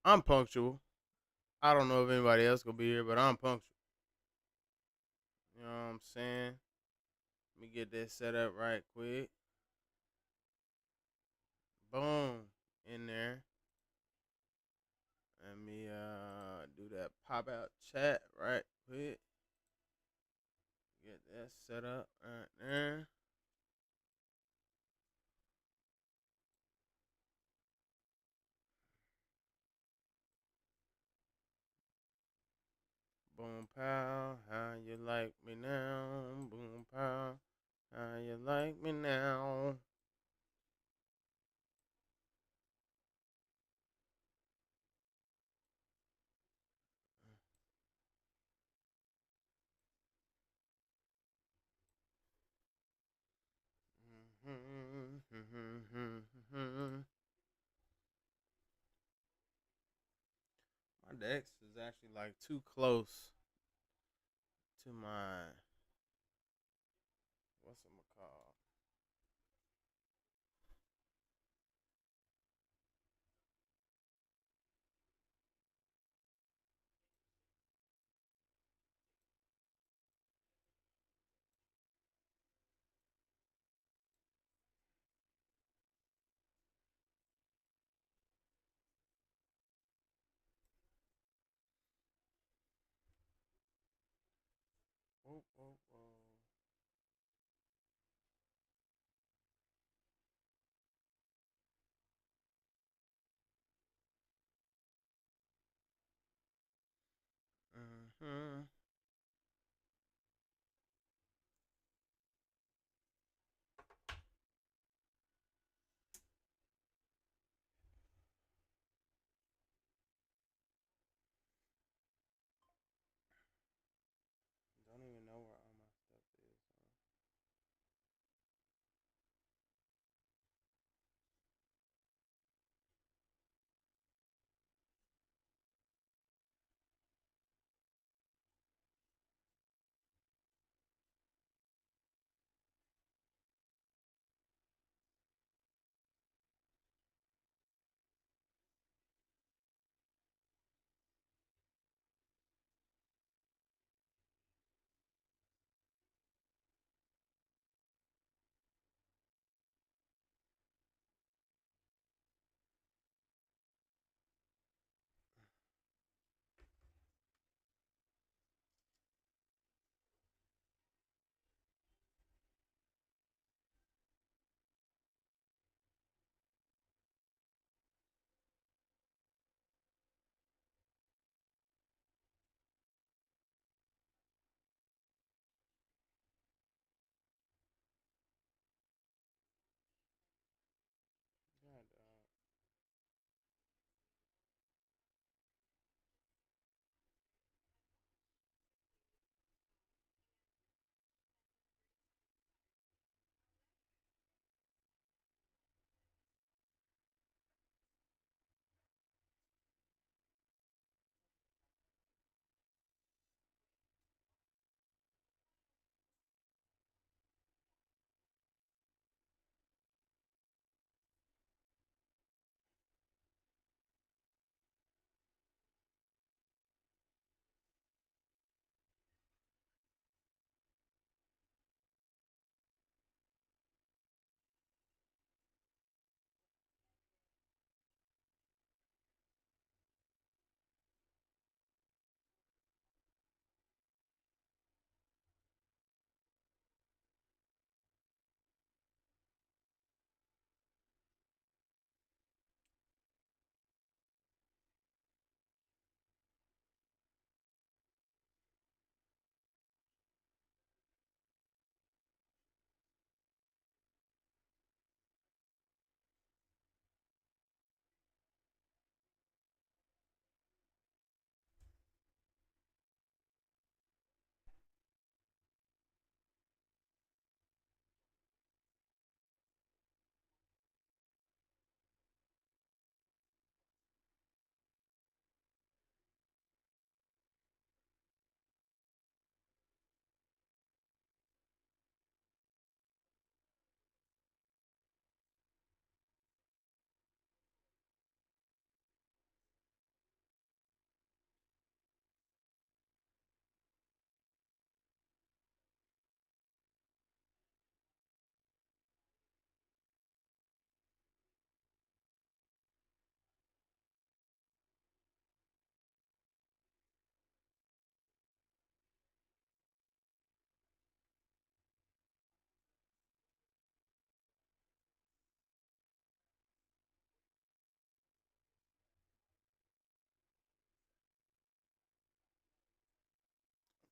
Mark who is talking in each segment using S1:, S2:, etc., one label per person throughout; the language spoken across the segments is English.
S1: I'm punctual. I don't know if anybody else gonna be here, but I'm punctual. You know what I'm saying? Let me get that set up right quick. Boom. In there. Let me do that pop out chat right quick. Get that set up right there. Boom pow, how you like me now? Boom pow, how you like me now? My Dex is actually like too close to my what's it called? Whoa, whoa, whoa. Mm-hmm. Don't even know where all my stuff is.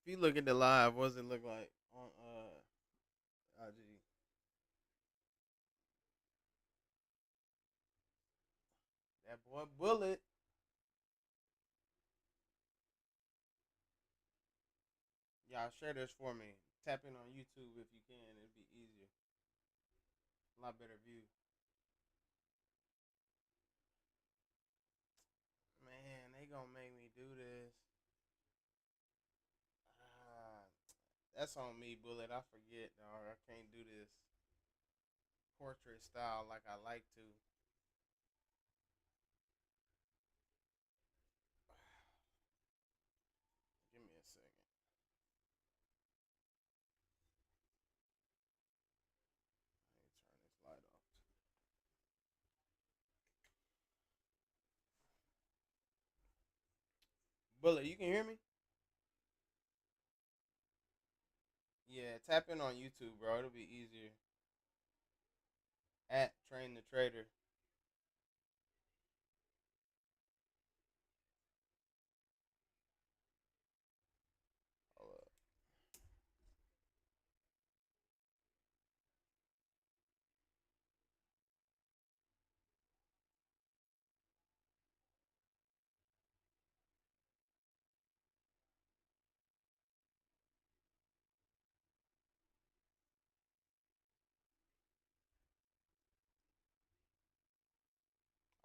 S1: If you look at the live, what's it look like on IG? That boy Bullet. Y'all share this for me. Tap in on YouTube if you can. It'd be easier. A lot better view. Man, they gonna make me do this. Ah, that's on me, Bullet. I forget, dog. I can't do this portrait style like I like to. Give me a second. Let me turn this light off. Bullet, you can hear me? Yeah, tap in on YouTube, bro. It'll be easier. At Train the Trader. Hold up.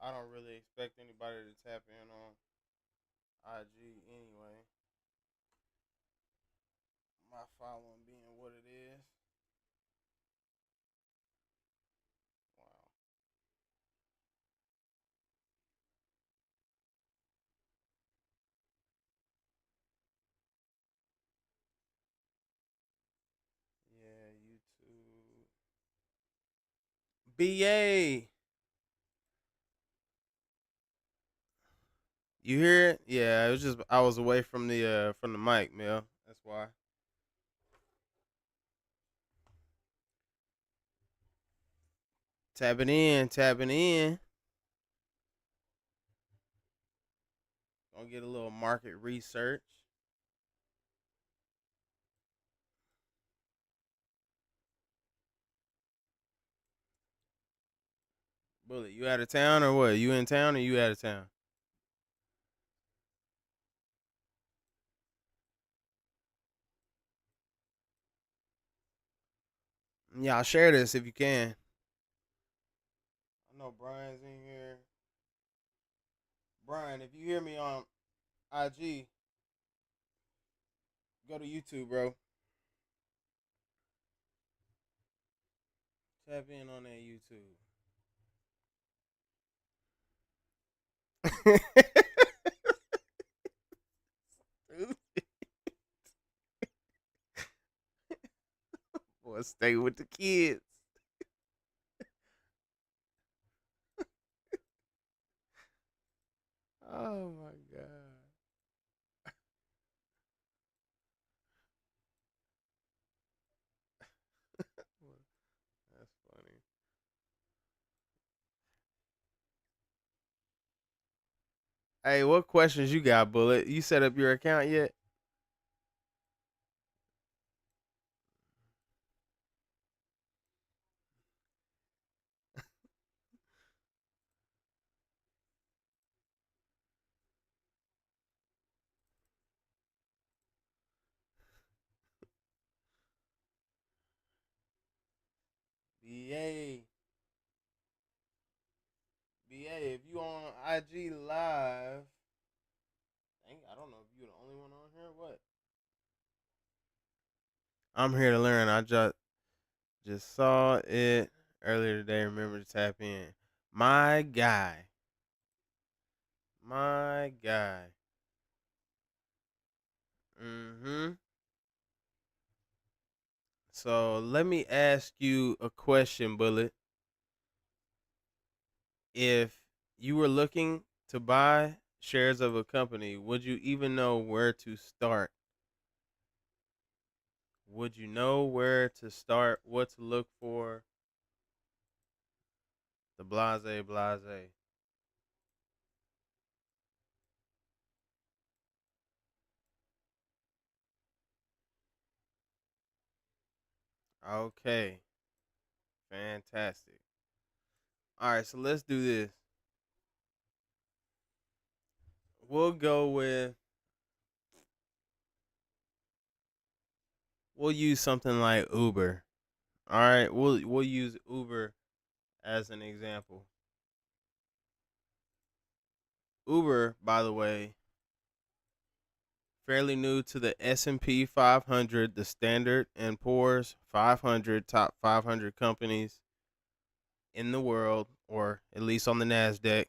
S1: I don't really expect anybody to tap in on IG anyway. My following being what it is. Wow. Yeah, YouTube. BA. You hear it? Yeah, it was just I was away from the mic, Mel. That's why. Tapping in, tapping in. Gonna get a little market research. Bullet, you out of town or what? You in town or you out of town? Y'all share this if you can. I know Brian's in here. Brian, if you hear me on IG, go to YouTube, bro. Tap in on that YouTube. Boy, stay with the kids. Oh my god. That's funny. Hey, what questions you got, Bullet? You set up your account yet? BA. BA, if you on IG live, I don't know if you the only one on here or what. I'm here to learn. I just saw it earlier today. Remember to tap in. My guy. My guy. Mm-hmm. So let me ask you a question, Bullet. If you were looking to buy shares of a company, would you even know where to start? Would you know where to start, what to look for? The blase blase. Okay. Fantastic. All right, so let's do this. We'll go with we'll use something like Uber. All right, we'll use Uber as an example. Uber, by the way, fairly new to the S&P 500, the Standard and Poor's 500, top 500 companies in the world, or at least on the Nasdaq.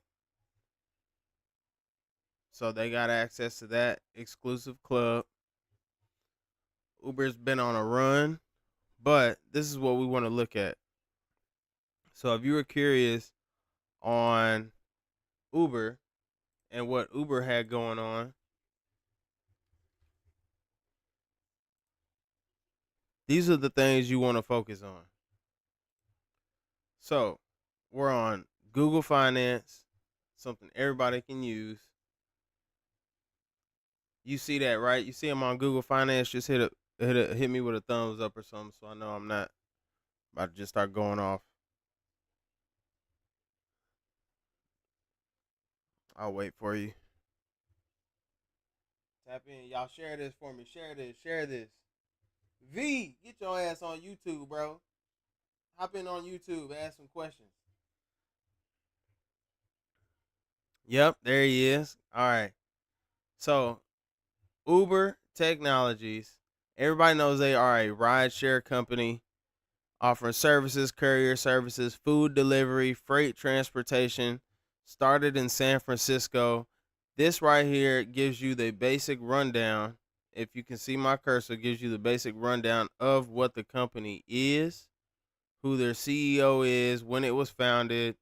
S1: So they got access to that exclusive club. Uber's been on a run, but this is what we want to look at. So if you were curious on Uber and what Uber had going on, these are the things you want to focus on. So we're on Google Finance, something everybody can use. You see that, right? You see them on Google Finance. Just hit me with a thumbs up or something, so I know I'm not about to just start going off. I'll wait for you. Tap in, y'all. Share this for me. Share this. Share this. V, get your ass on YouTube, bro. Hop in on YouTube. Ask some questions. Yep, there he is. All right. So Uber Technologies. Everybody knows they are a rideshare company offering services, courier services, food delivery, freight transportation. Started in San Francisco. This right here gives you the basic rundown. If you can see my cursor, gives you the basic rundown of what the company is, who their CEO is, when it was founded,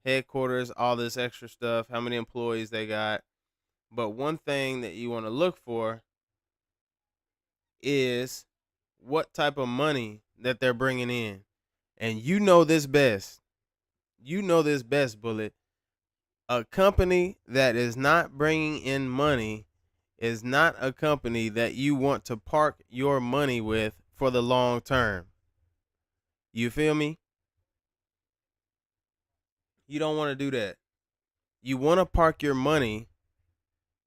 S1: headquarters, all this extra stuff, how many employees they got. But one thing that you want to look for is what type of money that they're bringing in. And you know this best. You know this best, Bullet. A company that is not bringing in money is not a company that you want to park your money with for the long term. You feel me? You don't want to do that. You want to park your money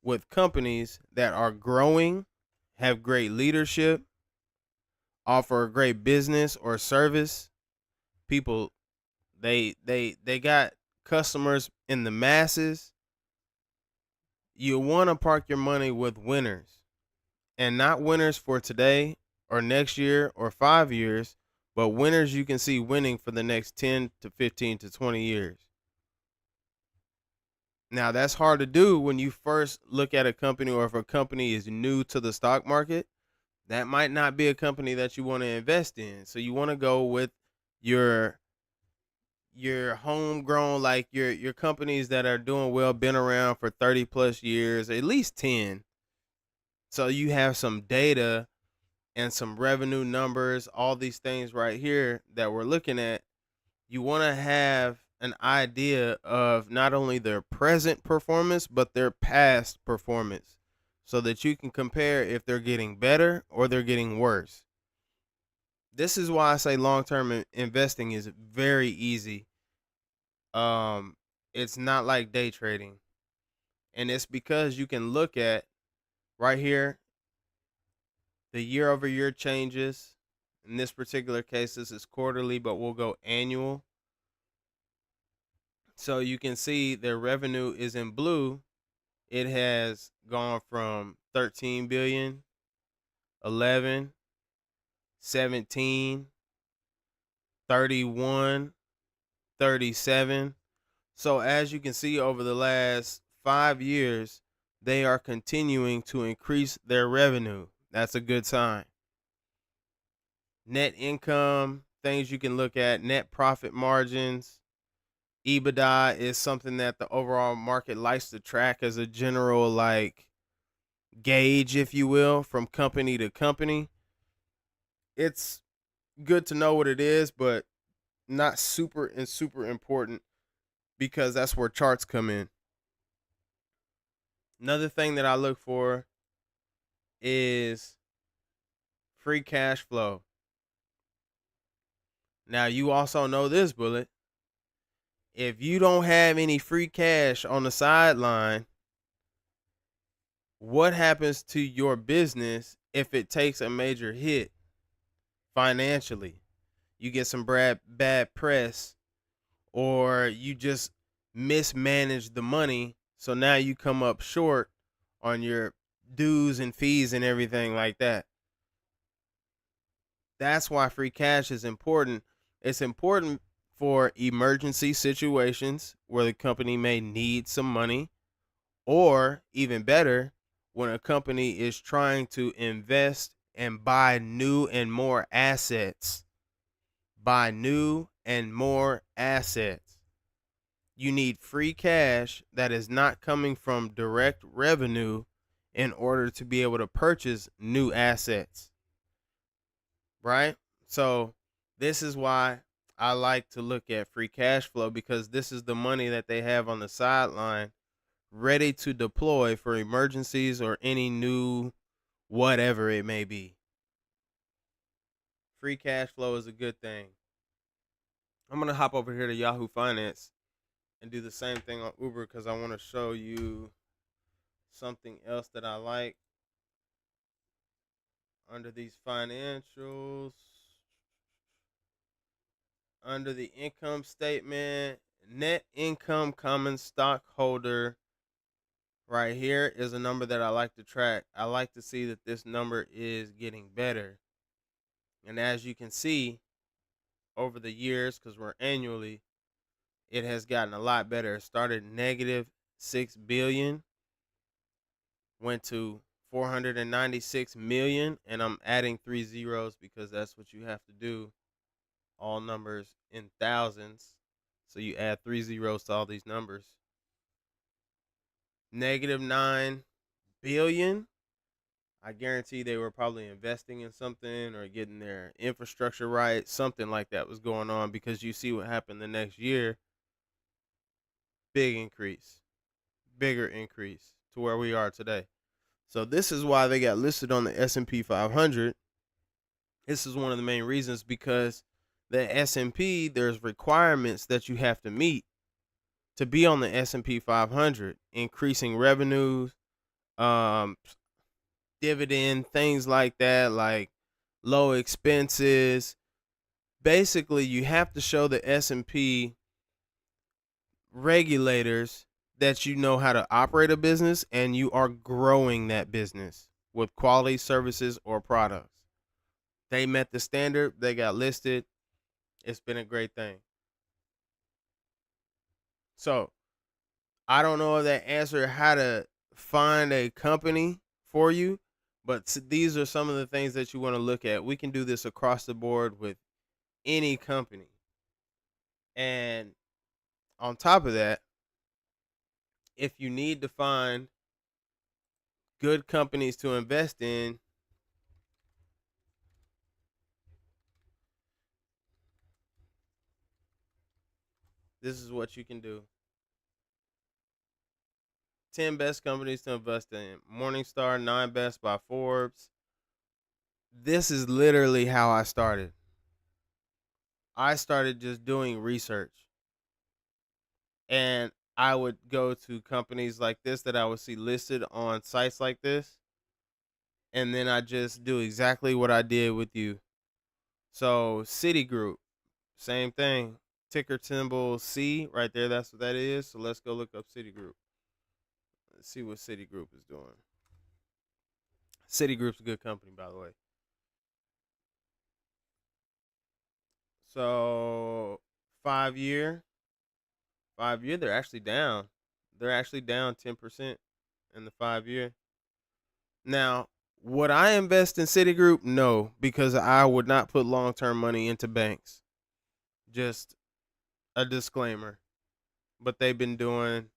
S1: with companies that are growing, have great leadership, offer a great business or service. People they got customers in the masses. You want to park your money with winners, and not winners for today or next year or 5 years, but winners you can see winning for the next 10 to 15 to 20 years. Now, that's hard to do when you first look at a company, or if a company is new to the stock market. That might not be a company that you want to invest in. So you want to go with your homegrown, like your companies that are doing well, been around for 30 plus years, at least 10. So you have some data and some revenue numbers, all these things right here that we're looking at. You want to have an idea of not only their present performance, but their past performance, so that you can compare if they're getting better or they're getting worse. This is why I say long-term investing is very easy. Um, it's not like day trading, and it's because you can look at right here the year-over-year changes. In this particular case, this is quarterly, but we'll go annual. So you can see their revenue is in blue. It has gone from 13 billion, 11, 17, 31, 37. So as you can see over the last 5 years, they are continuing to increase their revenue. That's a good sign. Net income, things you can look at, net profit margins, EBITDA is something that the overall market likes to track as a general like gauge, if you will, from company to company. It's good to know what it is, but not super important, because that's where charts come in. Another thing that I look for is free cash flow. Now, you also know this, Bullet. If you don't have any free cash on the sideline, what happens to your business if it takes a major hit financially? You get some bad press, or you just mismanage the money. So now you come up short on your dues and fees and everything like that. That's why free cash is important. It's important for emergency situations where the company may need some money, or even better, when a company is trying to invest and buy new and more assets. Buy new and more assets. You need free cash that is not coming from direct revenue in order to be able to purchase new assets, right? So, this is why I like to look at free cash flow, because this is the money that they have on the sideline ready to deploy for emergencies or any new whatever it may be. Free cash flow is a good thing. I'm going to hop over here to Yahoo Finance and do the same thing on Uber because I want to show you something else that I like under these financials. Under the income statement, net income common stockholder right here is a number that I like to track. I like to see that this number is getting better. And as you can see, over the years, because we're annually, it has gotten a lot better. It started negative 6 billion, went to 496 million, and I'm adding 3 zeros because that's what you have to do. All numbers in thousands. So you add 3 zeros to all these numbers. Negative 9 billion. I guarantee they were probably investing in something or getting their infrastructure right. Something like that was going on, because you see what happened the next year. Big increase. Bigger increase to where we are today. So this is why they got listed on the S&P 500. This is one of the main reasons, because the S&P, there's requirements that you have to meet to be on the S&P 500, increasing revenues, um, dividend, things like that, like low expenses. Basically, you have to show the S&P regulators that you know how to operate a business and you are growing that business with quality services or products. They met the standard, they got listed. It's been a great thing. So, I don't know if that answered how to find a company for you, but these are some of the things that you want to look at. We can do this across the board with any company. And on top of that, if you need to find good companies to invest in, this is what you can do. 10 best companies to invest in. Morningstar, 9 best by Forbes. This is literally how I started. I started just doing research. And I would go to companies like this that I would see listed on sites like this. And then I just do exactly what I did with you. So, Citigroup, same thing. Ticker symbol C right there. That's what that is. So, let's go look up Citigroup. Let's see what Citigroup is doing. Citigroup's a good company, by the way. So, 5 year, 5 year, they're actually down. They're actually down 10% in the 5 year. Now, would I invest in Citigroup? No, because I would not put long term money into banks. Just a disclaimer. But they've been doing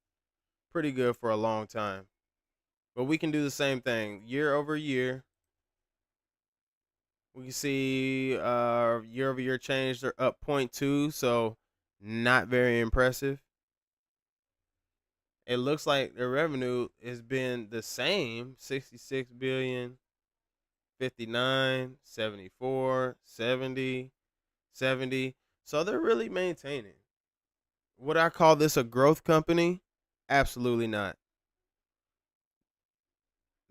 S1: pretty good for a long time. But we can do the same thing year over year. We can see year over year change. They're up 0.2, so not very impressive. It looks like their revenue has been the same, 66 billion, 59, 74, 70, 70. So they're really maintaining. Would I call this a growth company? Absolutely not.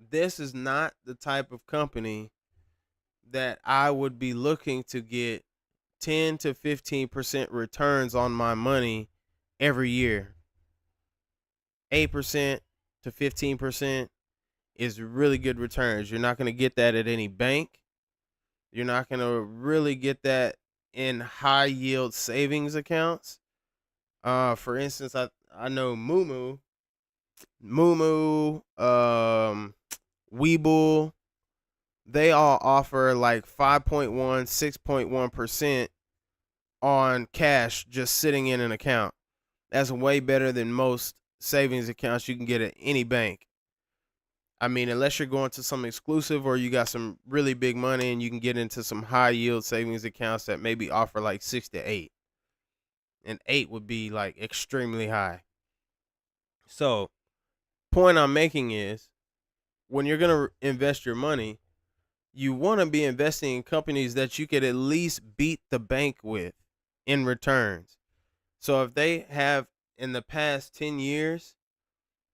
S1: This is not the type of company that I would be looking to get 10 to 15% returns on my money every year. 8% to 15% is really good returns. You're not going to get that at any bank. You're not going to really get that in high yield savings accounts. For instance, I know Moomoo, Weeble, they all offer like 5.1, 6.1% on cash just sitting in an account. That's way better than most savings accounts you can get at any bank. I mean, unless you're going to some exclusive or you got some really big money and you can get into some high yield savings accounts that maybe offer like 6 to 8. And 8 would be like extremely high. So, point I'm making is when you're going to invest your money, you want to be investing in companies that you could at least beat the bank with in returns. So if they have in the past 10 years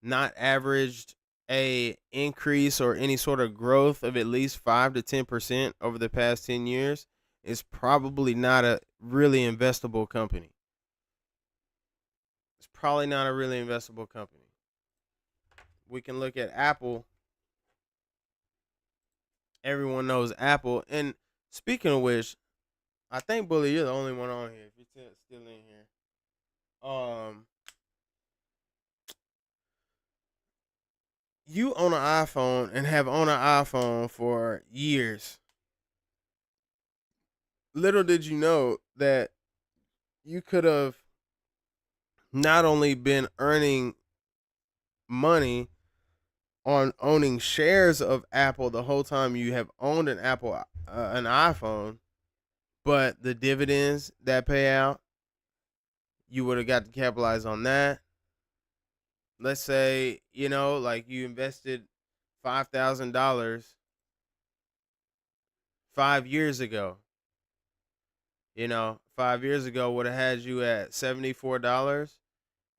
S1: not averaged a increase or any sort of growth of at least 5 to 10% over the past 10 years, it's probably not a really investable company. It's probably not a really investable company. We can look at Apple. Everyone knows Apple. And speaking of which, I think Bully, you're the only one on here. If you're still in here, you own an iPhone and have owned an iPhone for years. Little did you know that you could have not only been earning money on owning shares of Apple the whole time you have owned an iPhone, but the dividends that pay out, you would have got to capitalize on that. Let's say, like you invested $5,000 5 years ago. 5 years ago would have had you at $74,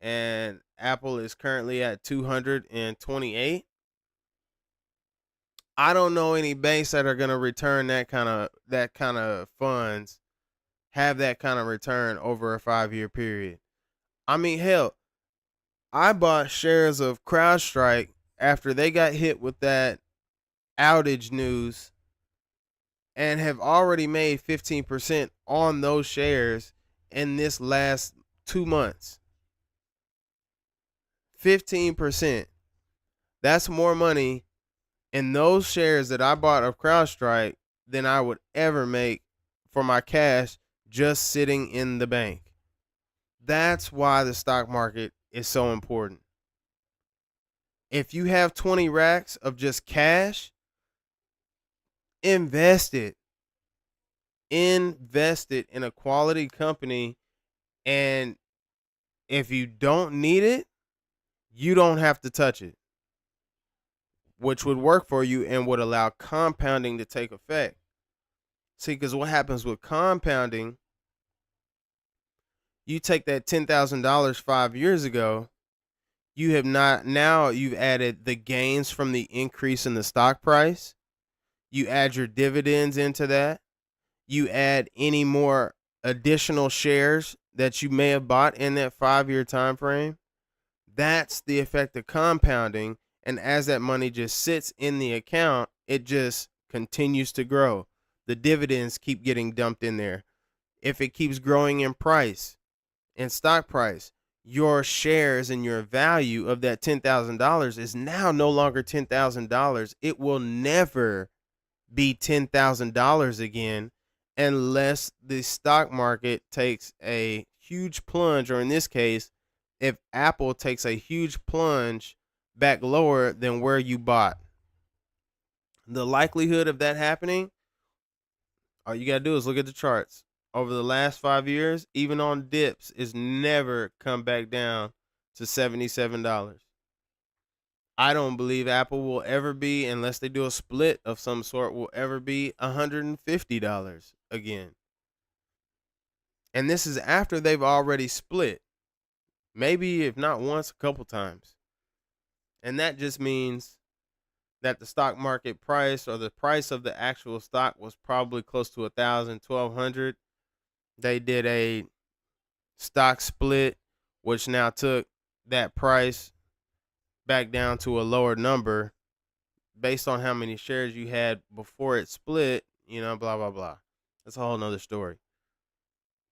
S1: and Apple is currently at 228. I don't know any banks that are going to return that kind of funds, have that kind of return over a 5-year period. I mean, hell, I bought shares of CrowdStrike after they got hit with that outage news and have already made 15% on those shares in this last 2 months. 15%. That's more money in those shares that I bought of CrowdStrike than I would ever make for my cash just sitting in the bank. That's why the stock market is so important. If you have 20 racks of just cash, invest it. Invest it in a quality company. And if you don't need it, you don't have to touch it, which would work for you and would allow compounding to take effect. See, because what happens with compounding, you take that $10,000 5 years ago, you've added the gains from the increase in the stock price. You add your dividends into that. You add any more additional shares that you may have bought in that 5-year time frame. That's the effect of compounding. And as that money just sits in the account, it just continues to grow. The dividends keep getting dumped in there. If it keeps growing in price, in stock price, your shares and your value of that $10,000 is now no longer $10,000. It will never be $10,000 again unless the stock market takes a huge plunge, or in this case, if Apple takes a huge plunge back lower than where you bought. The likelihood of that happening, all you got to do is look at the charts. Over the last 5 years, even on dips, it's never come back down to $77. I don't believe Apple will ever be, unless they do a split of some sort, will ever be $150 again. And this is after they've already split. Maybe if not once, a couple times. And that just means that the stock market price or the price of the actual stock was probably close to 1,000, 1,200. They did a stock split, which now took that price back down to a lower number based on how many shares you had before it split, blah, blah, blah. That's a whole nother story.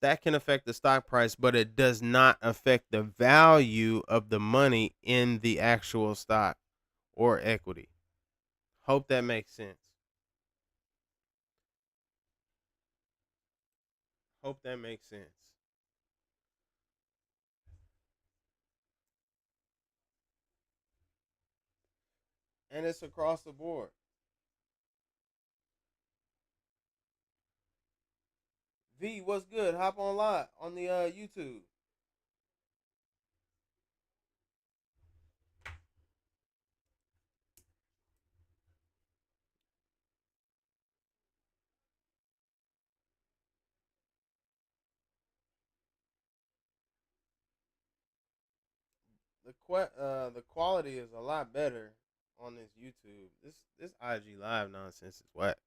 S1: That can affect the stock price, but it does not affect the value of the money in the actual stock or equity. Hope that makes sense. Hope that makes sense. And it's across the board. V, what's good? Hop on live on the YouTube. The quality is a lot better on this YouTube. This IG live nonsense is whack.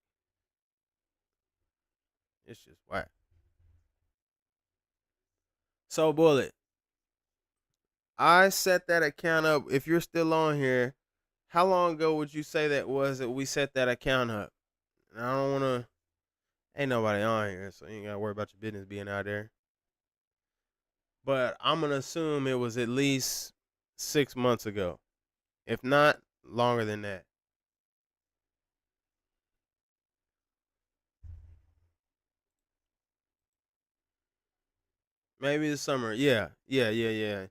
S1: It's just whack. So Bullet, I set that account up. If you're still on here, how long ago would you say that was that we set that account up? And I don't wanna ain't nobody on here, so you ain't gotta worry about your business being out there. But I'm gonna assume it was at least 6 months ago. If not, longer than that. Maybe the summer. Yeah. Yeah, yeah, yeah.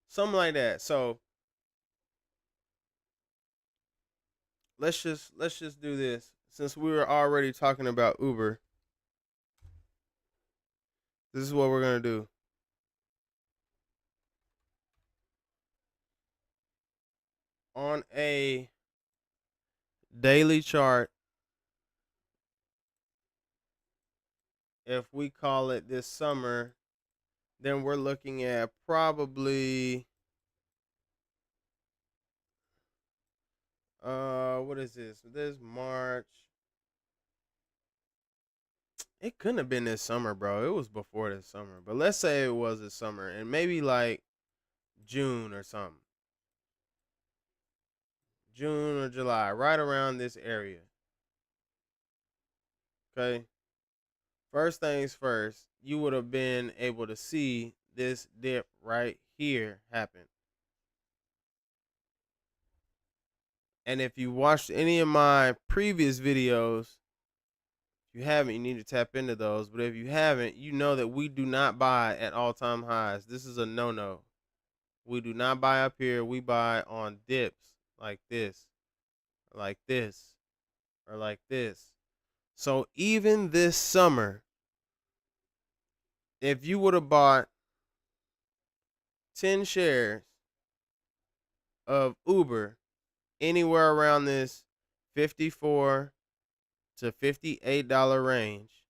S1: Something like that. So let's just do this. Since we were already talking about Uber, this is what we're gonna do. On a daily chart, if we call it this summer, then we're looking at probably what is this? This March. It couldn't have been this summer, bro. It was before this summer. But let's say it was this summer and maybe like June or something. June or July, right around this area. Okay. First things first, you would have been able to see this dip right here happen. And if you watched any of my previous videos, if you haven't, you need to tap into those. But if you haven't, you know that we do not buy at all-time highs. This is a no-no. We do not buy up here. We buy on dips like this, like this, or like this. So even this summer, if you would have bought 10 shares of Uber anywhere around this 54 to $58 range.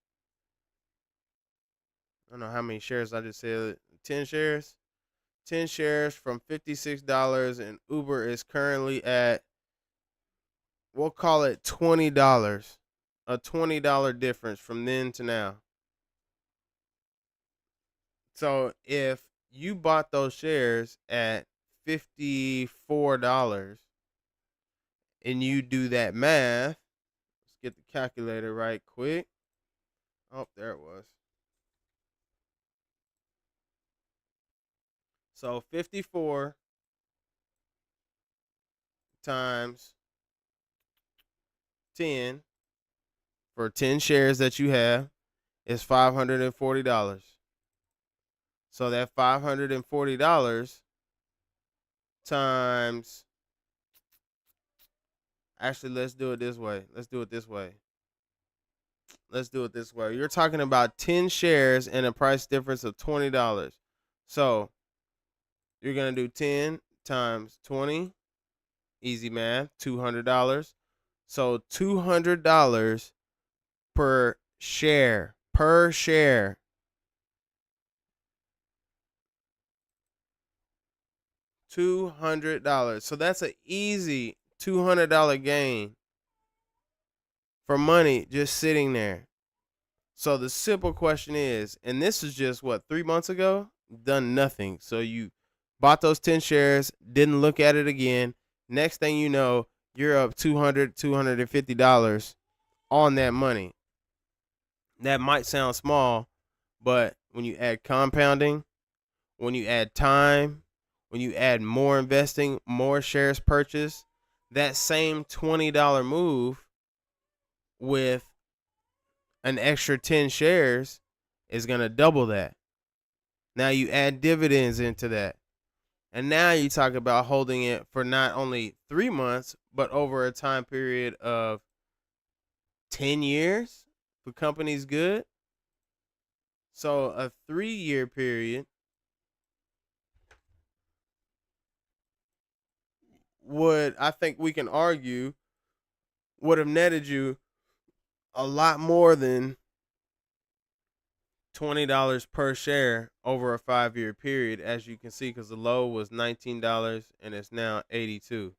S1: I don't know how many shares I just said. 10 shares. 10 shares from $56 and Uber is currently at, we'll call it $20. A $20 difference from then to now. So if you bought those shares at $54 and you do that math, let's get the calculator right quick. Oh, there it was. So 54 times 10 for 10 shares that you have is $540. So that $540 times, actually, let's do it this way. Let's do it this way. Let's do it this way. You're talking about 10 shares and a price difference of $20. So you're going to do 10 times 20, easy math, $200. So $200 per share, $200. So that's an easy $200 gain for money just sitting there. So the simple question is, and this is just what, 3 months ago? Done nothing. So you bought those 10 shares, didn't look at it again. Next thing you know, you're up $250 on that money. That might sound small, but when you add compounding, when you add time, when you add more investing, more shares purchased, that same $20 move with an extra 10 shares is going to double that. Now you add dividends into that. And now you talk about holding it for not only 3 months, but over a time period of 10 years for companies good. So a 3-year period would, I think we can argue, would have netted you a lot more than $20 per share over a 5-year period, as you can see, because the low was $19 and it's now $82.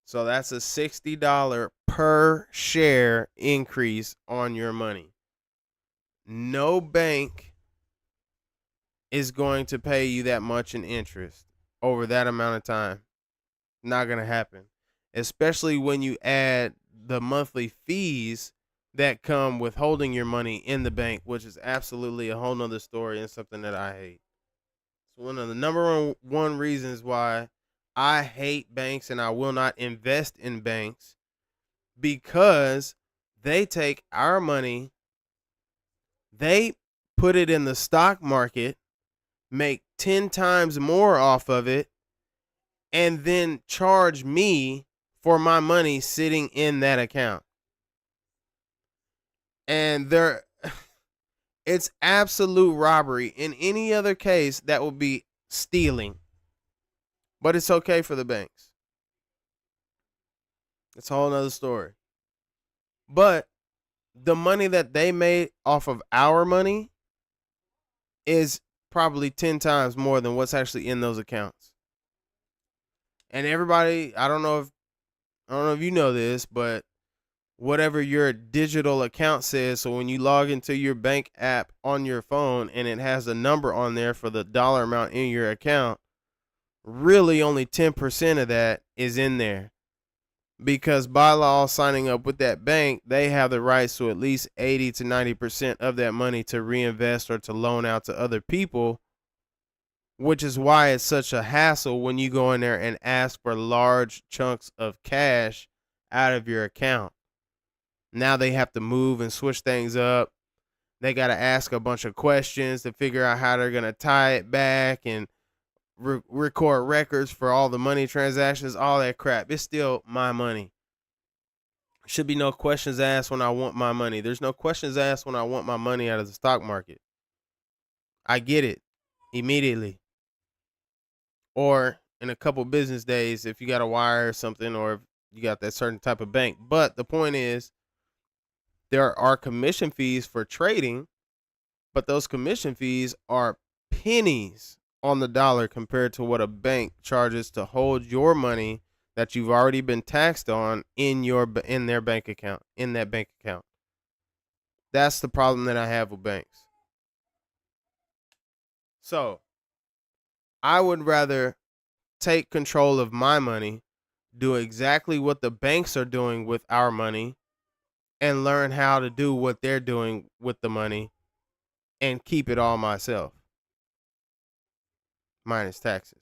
S1: So that's a $60 per share increase on your money. No bank is going to pay you that much in interest over that amount of time. Not going to happen. Especially when you add the monthly fees that come with holding your money in the bank, which is absolutely a whole nother story and something that I hate. It's one of the number one reasons why I hate banks and I will not invest in banks, because they take our money, they put it in the stock market, make 10 times more off of it, and then charge me for my money sitting in that account. And it's absolute robbery. In any other case, that would be stealing. But it's okay for the banks. It's a whole nother story. But the money that they made off of our money is probably 10 times more than what's actually in those accounts. And everybody, I don't know if you know this, but whatever your digital account says, so when you log into your bank app on your phone and it has a number on there for the dollar amount in your account, really only 10% of that is in there. Because by law, signing up with that bank, they have the rights to at least 80 to 90% of that money to reinvest or to loan out to other people, which is why it's such a hassle when you go in there and ask for large chunks of cash out of your account. Now they have to move and switch things up. They got to ask a bunch of questions to figure out how they're going to tie it back and record records for all the money transactions, all that crap. It's still my money. Should be no questions asked when I want my money. There's no questions asked when I want my money out of the stock market. I get it immediately. Or in a couple business days if you got a wire or something, or if you got that certain type of bank. But the point is, there are commission fees for trading, but those commission fees are pennies on the dollar compared to what a bank charges to hold your money that you've already been taxed on in their bank account, in that bank account. That's the problem that I have with banks. So I would rather take control of my money, do exactly what the banks are doing with our money, and learn how to do what they're doing with the money and keep it all myself, minus taxes.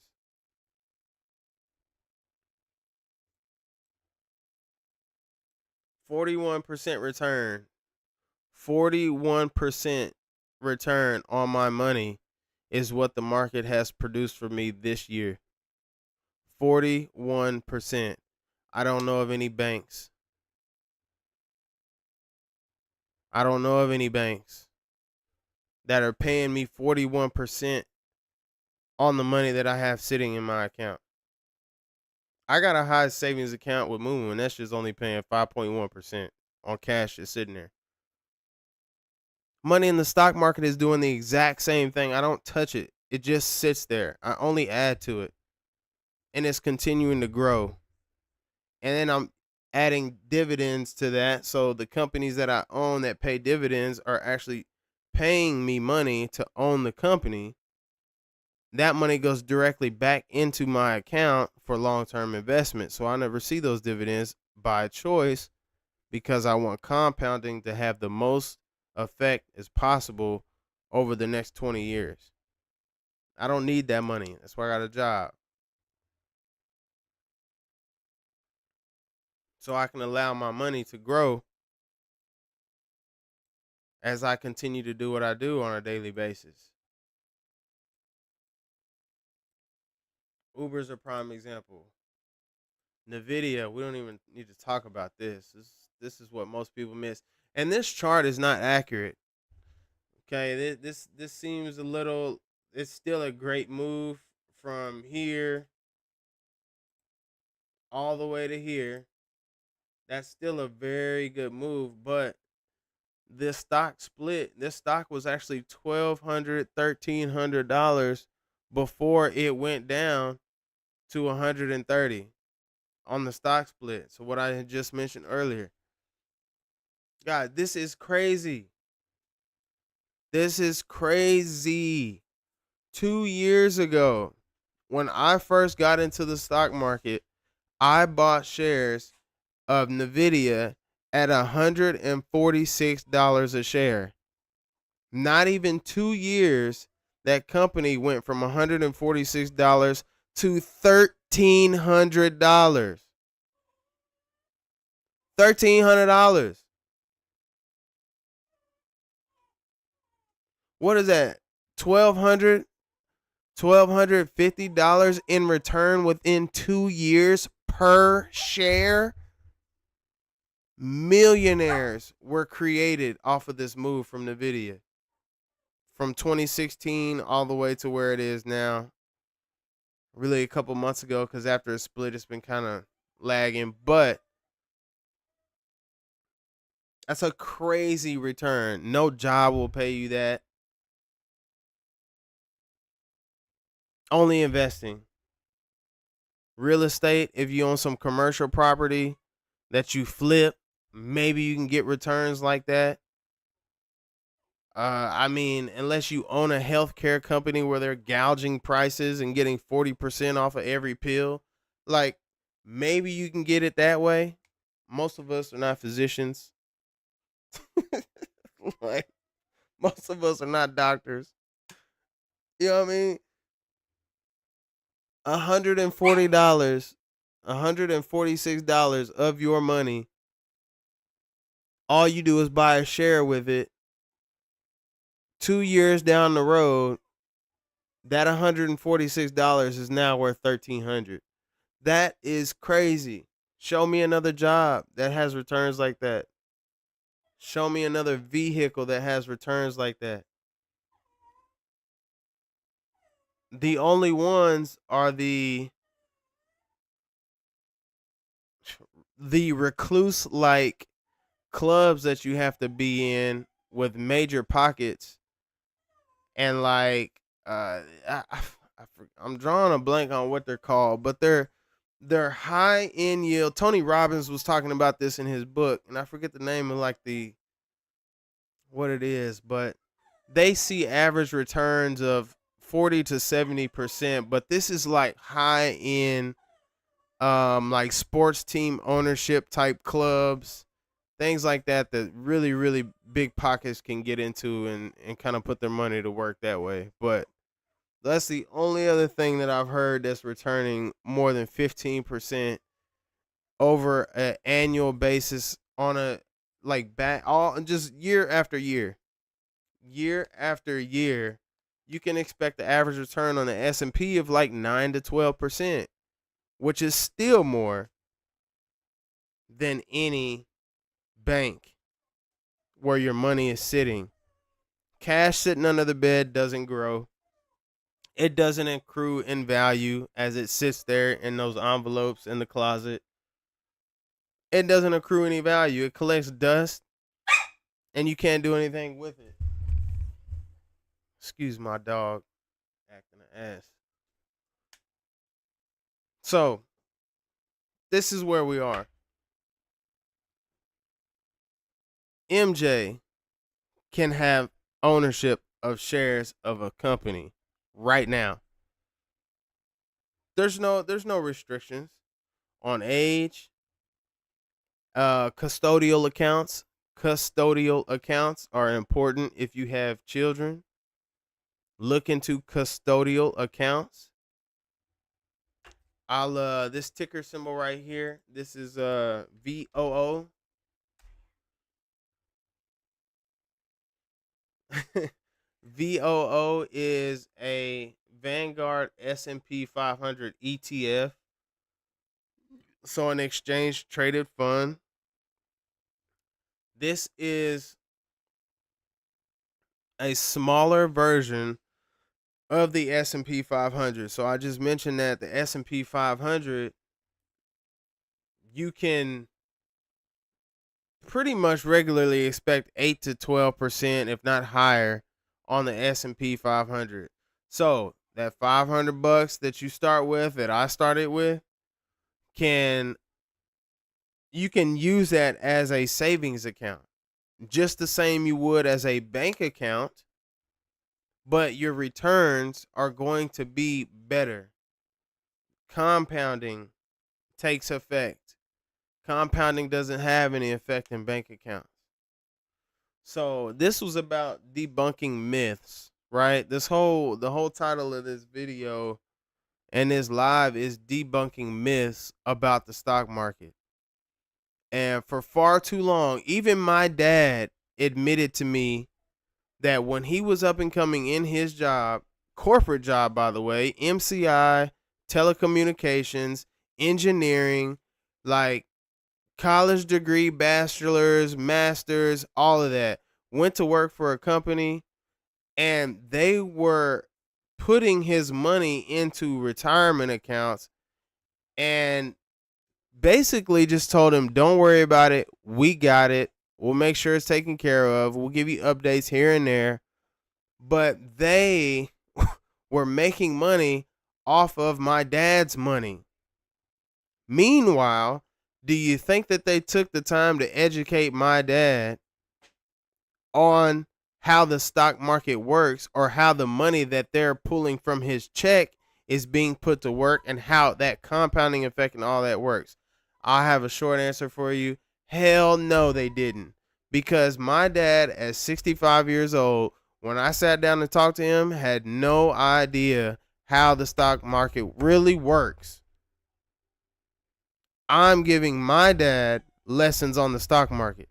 S1: 41% return. 41% return on my money is what the market has produced for me this year. 41%. I don't know of any banks. I don't know of any banks that are paying me 41% on the money that I have sitting in my account. I got a high savings account with Moo, and that's just only paying 5.1% on cash that's sitting there. Money in the stock market is doing the exact same thing. I don't touch it. It just sits there. I only add to it, and it's continuing to grow. And then I'm adding dividends to that. So the companies that I own that pay dividends are actually paying me money to own the company. That money goes directly back into my account for long-term investment. So I never see those dividends by choice because I want compounding to have the most effect as possible over the next 20 years. I don't need that money. That's why I got a job. So I can allow my money to grow as I continue to do what I do on a daily basis. Uber's a prime example. Nvidia, we don't even need to talk about this. This is what most people miss. And this chart is not accurate. Okay, this seems a little. It's still a great move from here all the way to here. That's still a very good move, but this stock split. This stock was actually $1,200, $1,300 before it went down to 130 on the stock split. So what I had just mentioned earlier. God, this is crazy. This is crazy. 2 years ago, when I first got into the stock market, I bought shares of Nvidia at $146 a share. Not even 2 years, that company went from $146 to $1,300. $1,300. What is that? $1,250 in return within 2 years per share. Millionaires were created off of this move from Nvidia from 2016 all the way to where it is now. Really, a couple months ago, because after a split, it's been kind of lagging, but that's a crazy return. No job will pay you that. Only investing. Real estate, if you own some commercial property that you flip, maybe you can get returns like that. I mean, unless you own a healthcare company where they're gouging prices and getting 40% off of every pill, like maybe you can get it that way. Most of us are not physicians. Like most of us are not doctors. You know what I mean? $140, $146 of your money. All you do is buy a share with it. 2 years down the road, that $146 is now worth $1,300. That is crazy. Show me another job that has returns like that. Show me another vehicle that has returns like that. The only ones are the recluse like clubs that you have to be in with major pockets and like I'm drawing a blank on what they're called, but they're high end yield. Tony Robbins was talking about this in his book, and I forget the name of like the what it is, but they see average returns of 40 to 70%, but this is like high end like sports team ownership type clubs, things like that that really really big pockets can get into and kind of put their money to work that way. But that's the only other thing that I've heard that's returning more than 15% over an annual basis on a like back all just year after year. Year after year, you can expect the average return on the S&P of like 9 to 12%, which is still more than any bank where your money is sitting. Cash sitting under the bed doesn't grow. It doesn't accrue in value as it sits there in those envelopes in the closet. It doesn't accrue any value. It collects dust and you can't do anything with it. Excuse my dog. ass. So this is where we are. MJ can have ownership of shares of a company right now. There's no restrictions on age. Custodial accounts. Custodial accounts are important if you have children. Look into custodial accounts. I'll this ticker symbol right here. This is VOO. VOO is a Vanguard S&P 500 ETF. So an exchange traded fund. This is a smaller version of the S&P 500. So I just mentioned that the S&P 500, you can pretty much regularly expect 8 to 12%, if not higher, on the S&P 500. So that $500 that you start with, that I started with, you can use that as a savings account, just the same you would as a bank account, but your returns are going to be better. Compounding takes effect. Compounding doesn't have any effect in bank accounts. So this was about debunking myths, right? The whole title of this video and this live is debunking myths about the stock market. And for far too long, even my dad admitted to me that when he was up and coming in his job, corporate job, by the way, MCI, telecommunications, engineering, like college degree, bachelor's, master's, all of that, went to work for a company, and they were putting his money into retirement accounts and basically just told him, don't worry about it. We got it. We'll make sure it's taken care of. We'll give you updates here and there. But they were making money off of my dad's money. Meanwhile, do you think that they took the time to educate my dad on how the stock market works, or how the money that they're pulling from his check is being put to work, and how that compounding effect and all that works? I have a short answer for you. Hell no, they didn't. Because my dad, at 65 years old, when I sat down to talk to him, had no idea how the stock market really works. I'm giving my dad lessons on the stock market.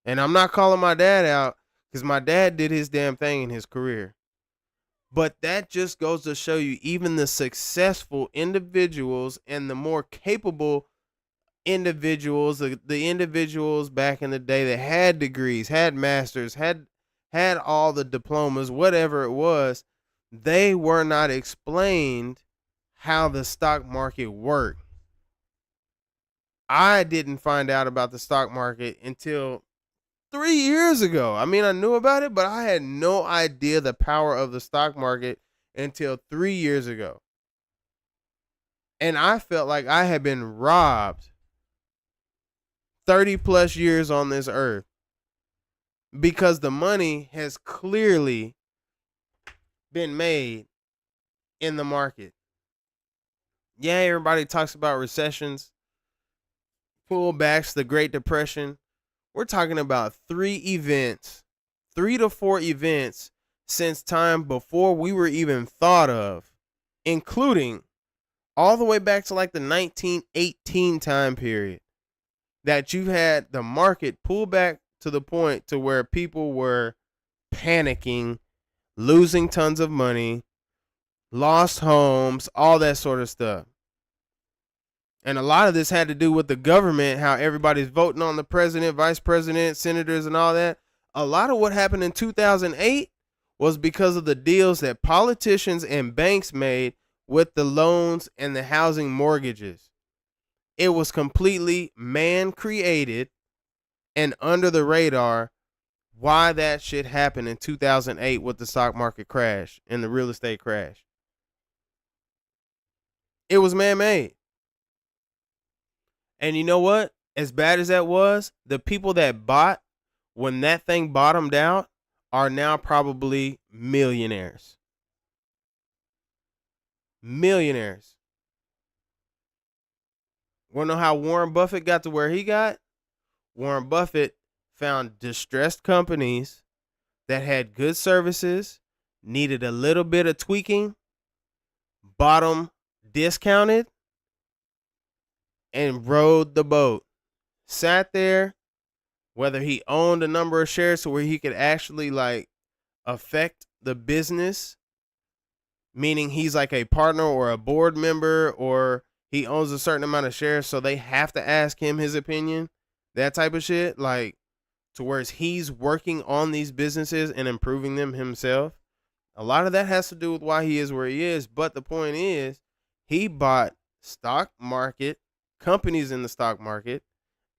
S1: And I'm not calling my dad out, because my dad did his damn thing in his career. But that just goes to show you, even the successful individuals and the more capable individuals, the individuals back in the day that had degrees, had masters, had all the diplomas, whatever it was, they were not explained how the stock market worked. I didn't find out about the stock market until 3 years ago. I mean, I knew about it, but I had no idea the power of the stock market until 3 years ago. And I felt like I had been robbed 30 plus years on this earth, because the money has clearly been made in the market. Yeah, everybody talks about recessions, pullbacks, the Great Depression. We're talking about 3 to 4 events since time before we were even thought of, including all the way back to like the 1918 time period, that you had the market pull back to the point to where people were panicking, losing tons of money, lost homes, all that sort of stuff. And a lot of this had to do with the government, how everybody's voting on the president, vice president, senators, and all that. A lot of what happened in 2008 was because of the deals that politicians and banks made with the loans and the housing mortgages. It was completely man-created and under the radar why that shit happened in 2008 with the stock market crash and the real estate crash. It was man-made. And you know what? As bad as that was, the people that bought when that thing bottomed out are now probably millionaires. Millionaires. Want to know how Warren Buffett got to where he got? Warren Buffett found distressed companies that had good services, needed a little bit of tweaking, bought them discounted, and rode the boat. Sat there, whether he owned a number of shares to where he could actually like affect the business, meaning he's like a partner or a board member, or he owns a certain amount of shares, so they have to ask him his opinion, that type of shit, like to where he's working on these businesses and improving them himself. A lot of that has to do with why he is where he is, but the point is he bought stock market companies in the stock market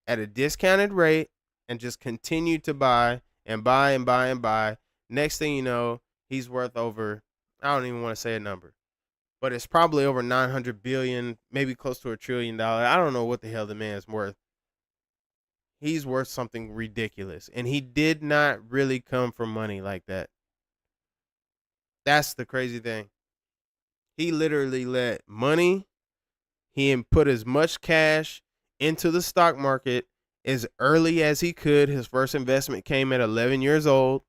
S1: at a discounted rate and just continued to buy and buy and buy and buy. Next thing you know, he's worth over, I don't even want to say a number, but it's probably over 900 billion, maybe close to $1 trillion. I don't know what the hell the man's worth. He's worth something ridiculous. And he did not really come from money like that. That's the crazy thing. He literally let money, he put as much cash into the stock market as early as he could. His first investment came at 11 years old.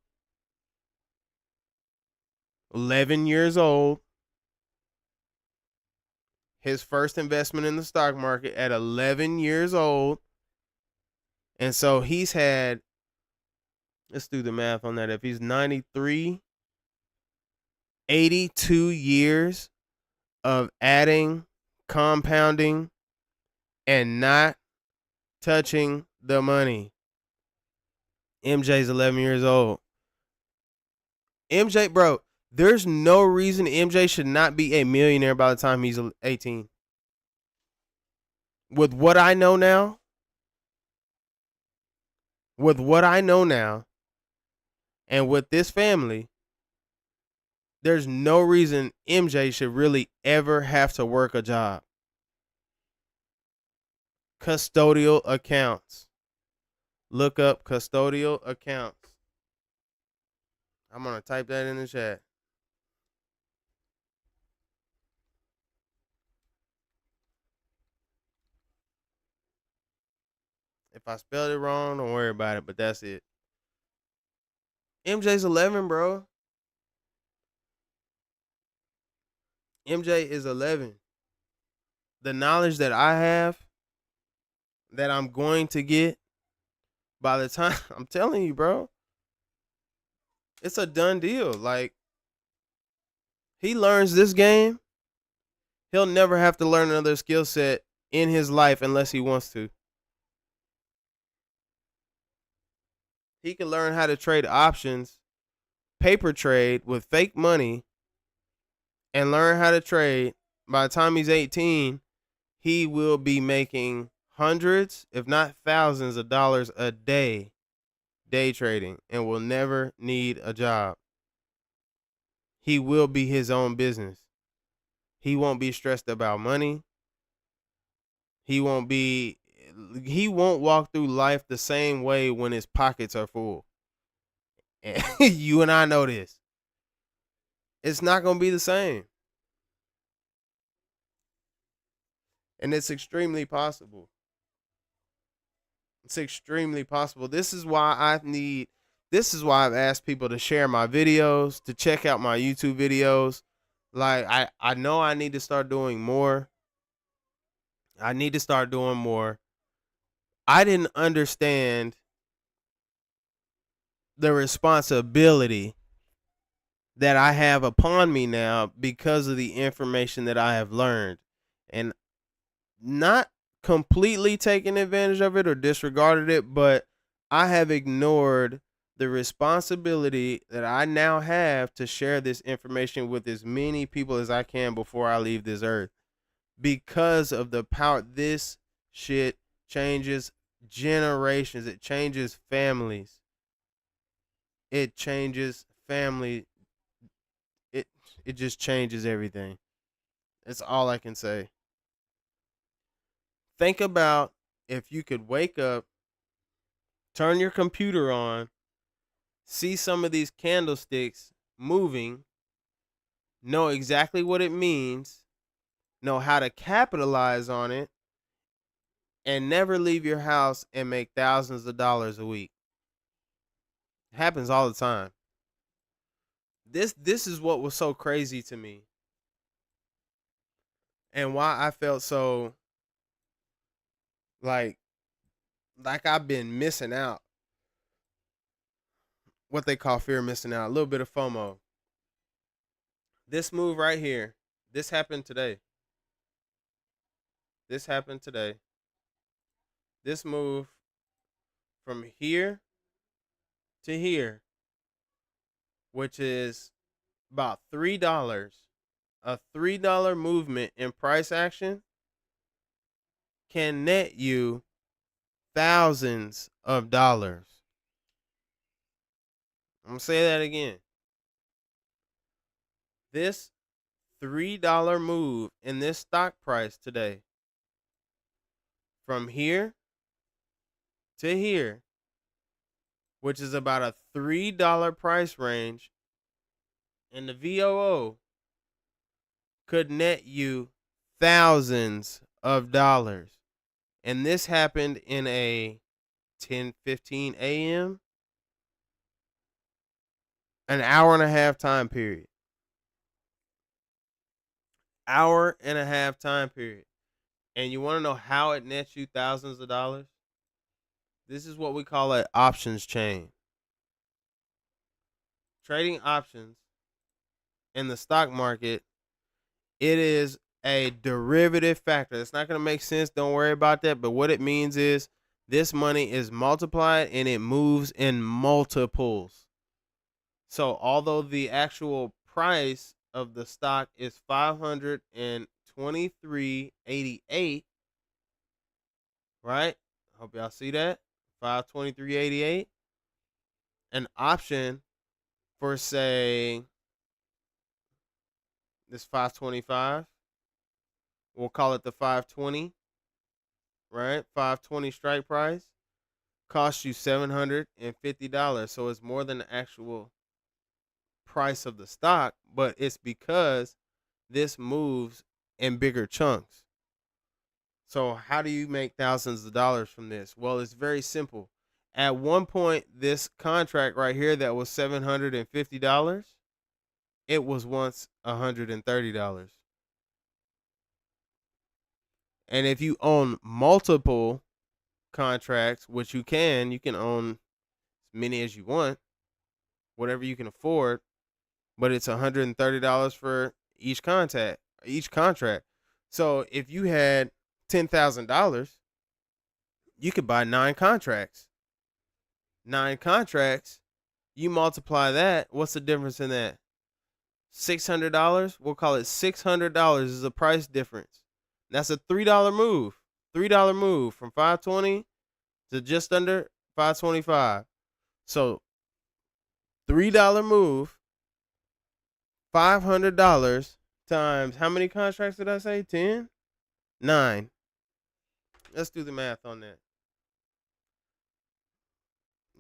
S1: 11 years old. His first investment in the stock market at 11 years old. And so he's had, let's do the math on that. If he's 93, 82 years of adding, compounding, and not touching the money. MJ's 11 years old. MJ, bro, there's no reason MJ should not be a millionaire by the time he's 18. With what I know now, and with this family, there's no reason MJ should really ever have to work a job. Custodial accounts. Look up custodial accounts. I'm going to type that in the chat. If I spelled it wrong, don't worry about it, but that's it. MJ's 11, bro. MJ is 11. The knowledge that I have, that I'm going to get, by the time, I'm telling you, bro, it's a done deal. Like, he learns this game, he'll never have to learn another skill set in his life unless he wants to. He can learn how to trade options, paper trade with fake money, and learn how to trade. By the time he's 18, he will be making hundreds, if not thousands of dollars a day trading, and will never need a job. He will be his own business. He won't be stressed about money. He won't walk through life the same way when his pockets are full. And you and I know this. It's not going to be the same. And it's extremely possible. It's extremely possible. This is why I've asked people to share my videos, to check out my YouTube videos. Like, I know I need to start doing more. I didn't understand the responsibility that I have upon me now because of the information that I have learned, and not completely taken advantage of it or disregarded it, but I have ignored the responsibility that I now have to share this information with as many people as I can before I leave this earth, because of the power. This shit changes generations. It changes families. it changes family. It it just changes everything. That's all I can say. Think about if you could wake up, turn your computer on, see some of these candlesticks moving, know exactly what it means, know how to capitalize on it, and never leave your house and make thousands of dollars a week. It happens all the time. This is what was so crazy to me and why I felt so like I've been missing out. What they call fear of missing out. A little bit of FOMO. This move right here, this happened today. This happened today. This move from here to here, which is about $3, a $3 movement in price action can net you thousands of dollars. I'm going to say that again. This $3 move in this stock price today, from here to here, which is about a $3 price range, and the VOO could net you thousands of dollars. And this happened in a 10:15 a.m., an hour and a half time period. Hour and a half time period. And you want to know how it nets you thousands of dollars? This is what we call an options chain. Trading options in the stock market, it is a derivative factor. It's not going to make sense. Don't worry about that. But what it means is this money is multiplied and it moves in multiples. So although the actual price of the stock is $523.88, right? Hope y'all see that. $523.88. An option for, say, this 525. We'll call it the 520, right? 520 strike price costs you $750. So it's more than the actual price of the stock, but it's because this moves in bigger chunks. So how do you make thousands of dollars from this? Well, it's very simple. At one point, this contract right here that was $750, it was once $130. And if you own multiple contracts, which you can own as many as you want, whatever you can afford, but it's $130 for each contract. So if you had $10,000, you could buy 9 contracts. 9 contracts, you multiply that. What's the difference in that? $600. We'll call it $600 is the price difference. That's a $3 move. $3 move from 520 to just under 525. So $3 move, $500 times how many contracts did I say? 10? 9. Let's do the math on that.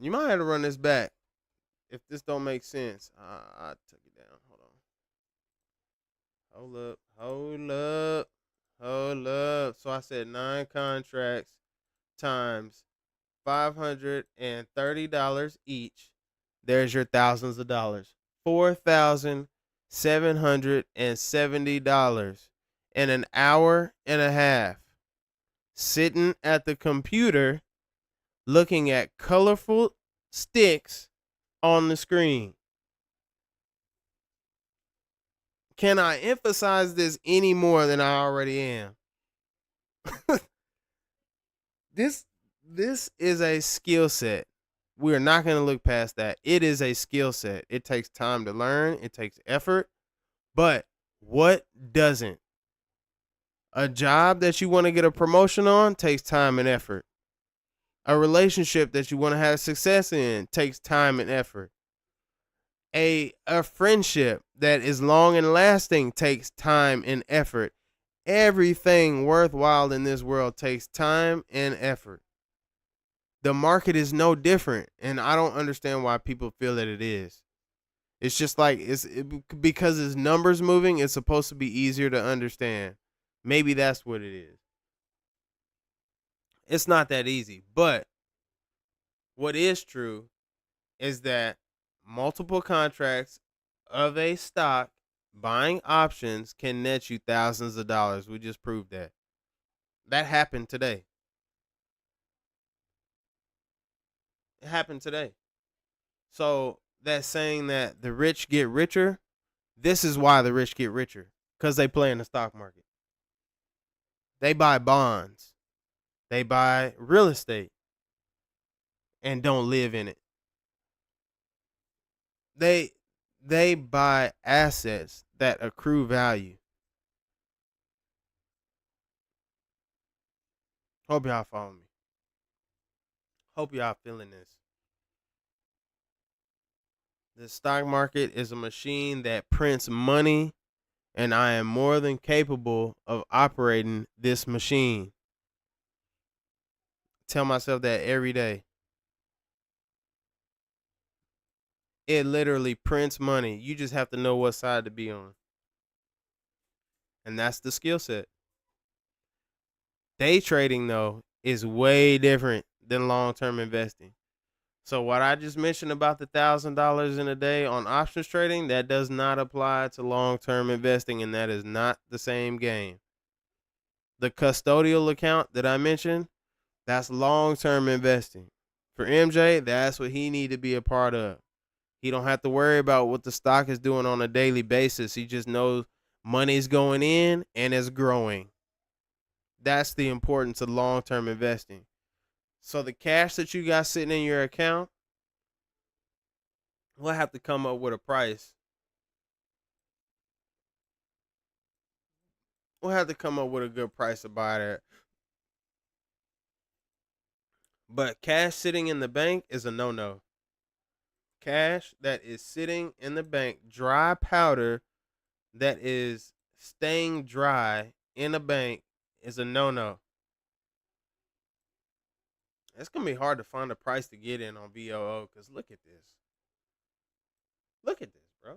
S1: You might have to run this back if this don't make sense. I took it down. Hold up. So I said 9 contracts times $530 each. There's your thousands of dollars. $4,770 in an hour and a half. Sitting at the computer looking at colorful sticks on the screen. Can I emphasize this any more than I already am? This is a skill set. We're not going to look past that. It is a skill set. It takes time to learn. It takes effort. But what doesn't? A job that you want to get a promotion on takes time and effort. A relationship that you want to have success in takes time and effort. A friendship that is long and lasting takes time and effort. Everything worthwhile in this world takes time and effort. The market is no different, and I don't understand why people feel that it is. It's just like because it's numbers moving, it's supposed to be easier to understand. Maybe that's what it is. It's not that easy. But what is true is that multiple contracts of a stock buying options can net you thousands of dollars. We just proved that. That happened today. It happened today. So that saying that the rich get richer, this is why the rich get richer. Because they play in the stock market. They buy bonds. They buy real estate and don't live in it. They they buy assets that accrue value. Hope y'all follow me. Hope y'all feeling this. The stock market is a machine that prints money, and I am more than capable of operating this machine. Tell myself that every day. It literally prints money. You just have to know what side to be on. And that's the skill set. Day trading, though, is way different than long term investing. So, what I just mentioned about the $1,000 in a day on options trading, that does not apply to long term investing, and that is not the same game. The custodial account that I mentioned, that's long term investing. For MJ, that's what he need to be a part of. He don't have to worry about what the stock is doing on a daily basis. He just knows money's going in and it's growing. That's the importance of long-term investing. So the cash that you got sitting in your account, we'll have to come up with a price. We'll have to come up with a good price to buy that. But cash sitting in the bank is a no-no. Cash that is sitting in the bank, dry powder that is staying dry in a bank is a no-no. It's gonna be hard to find a price to get in on VOO because look at this. Look at this, bro.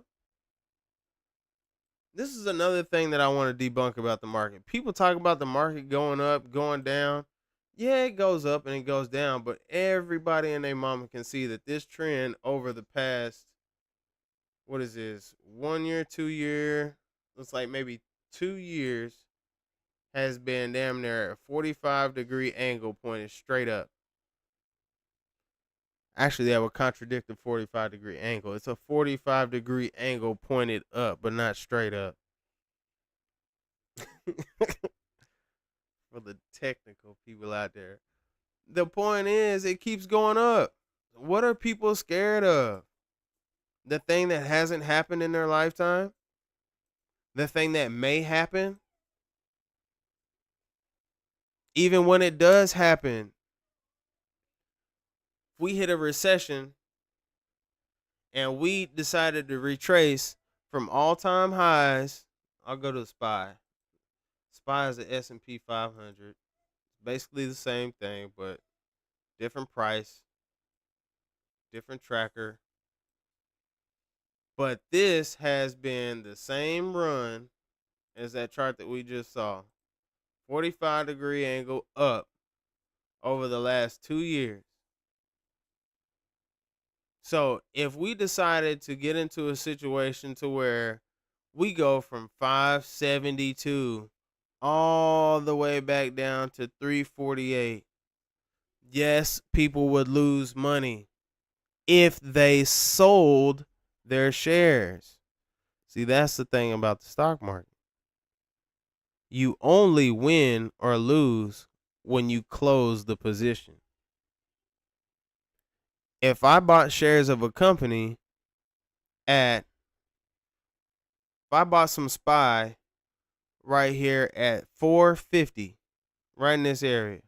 S1: This is another thing that I want to debunk about the market. People talk about the market going up, going down. Yeah, it goes up and it goes down, but everybody and their mama can see that this trend over the past, what is this, 1 year, 2 year, looks like maybe 2 years, has been damn near a 45-degree angle pointed straight up. Actually, that would contradict the 45-degree angle. It's a 45-degree angle pointed up, but not straight up. For the technical people out there. The point is, it keeps going up. What are people scared of? The thing that hasn't happened in their lifetime? The thing that may happen? Even when it does happen, if we hit a recession and we decided to retrace from all-time highs, I'll go to SPY. SPY is the S&P 500. Basically the same thing, but different price, different tracker. But this has been the same run as that chart that we just saw. 45-degree angle up over the last 2 years. So if we decided to get into a situation to where we go from 572 all the way back down to 348, yes, people would lose money if they sold their shares. See, that's the thing about the stock market. You only win or lose when you close the position. If I bought shares of a company if I bought some SPY right here at 450, right in this area,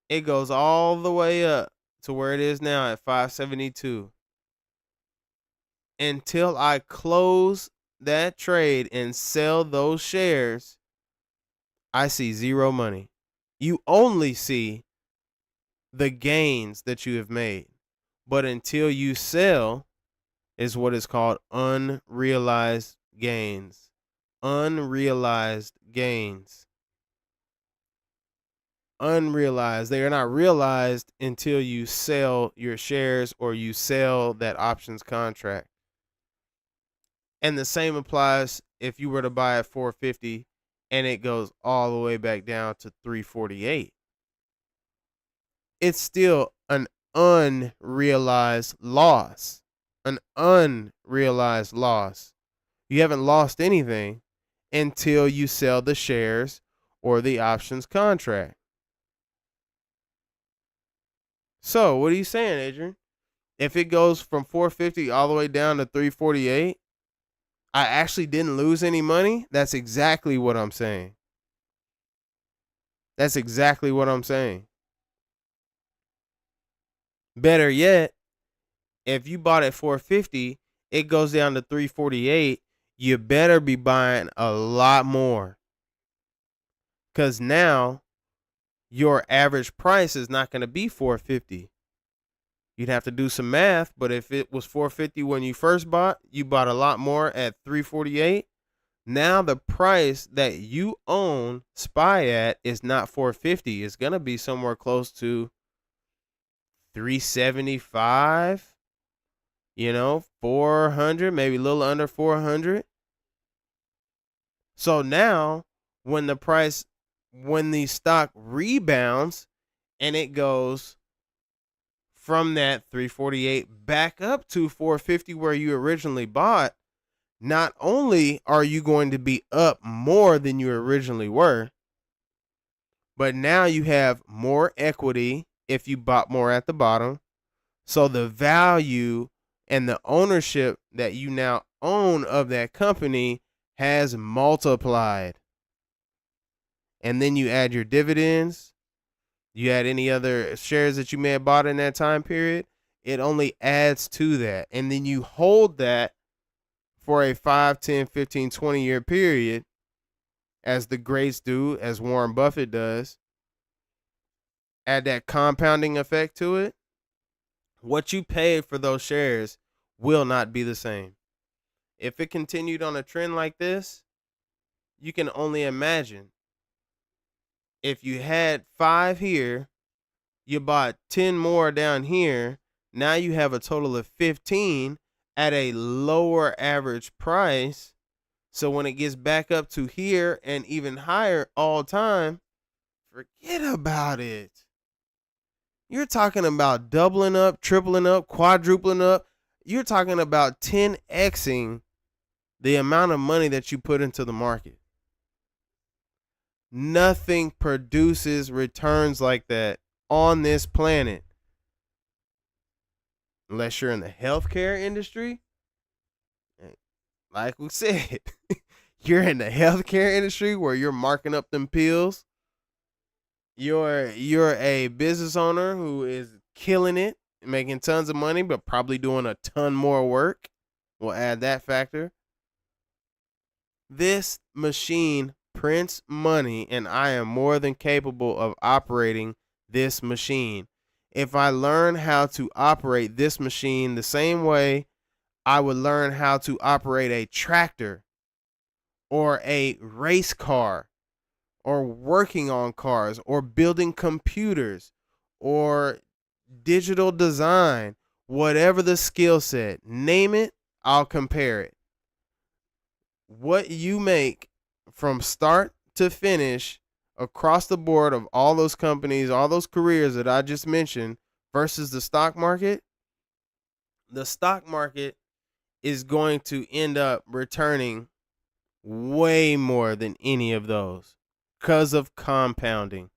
S1: it goes all the way up to where it is now at 572. until I close that trade and sell those shares, I see zero money. You only see the gains that you have made. But until you sell, is what is called unrealized gains. Unrealized gains. Unrealized. They are not realized until you sell your shares or you sell that options contract. And the same applies if you were to buy at 450 and it goes all the way back down to 348. It's still an unrealized loss. An unrealized loss. You haven't lost anything until you sell the shares or the options contract. So, what are you saying, Adrian? If it goes from 450 all the way down to 348, I actually didn't lose any money? That's exactly what I'm saying. That's exactly what I'm saying. Better yet, if you bought at 450, it goes down to 348, you better be buying a lot more. Cuz now your average price is not going to be 450. You'd have to do some math, but if it was 450 when you first bought, you bought a lot more at 348. Now the price that you own SPY at is not 450. It's going to be somewhere close to 375, 400, maybe a little under 400. So now when the stock rebounds and it goes from that 348 back up to 450 where you originally bought, not only are you going to be up more than you originally were, but now you have more equity if you bought more at the bottom. So the value and the ownership that you now own of that company has multiplied. And then you add your dividends, you add any other shares that you may have bought in that time period, it only adds to that. And then you hold that for a 5, 10, 15, 20-year period, as the greats do, as Warren Buffett does. Add that compounding effect to it. What you paid for those shares will not be the same. If it continued on a trend like this, you can only imagine. If you had 5 here, you bought 10 more down here. Now you have a total of 15 at a lower average price. So when it gets back up to here and even higher all time, forget about it. You're talking about doubling up, tripling up, quadrupling up. You're talking about 10xing the amount of money that you put into the market. Nothing produces returns like that on this planet. Unless you're in the healthcare industry. Like we said, you're in the healthcare industry where you're marking up them pills. You're a business owner who is killing it, making tons of money, but probably doing a ton more work. We'll add that factor. This machine prints money, and I am more than capable of operating this machine. If I learn how to operate this machine the same way I would learn how to operate a tractor or a race car or working on cars or building computers or digital design, whatever the skill set, name it, I'll compare it. What you make from start to finish across the board of all those companies, all those careers that I just mentioned versus the stock market is going to end up returning way more than any of those because of compounding,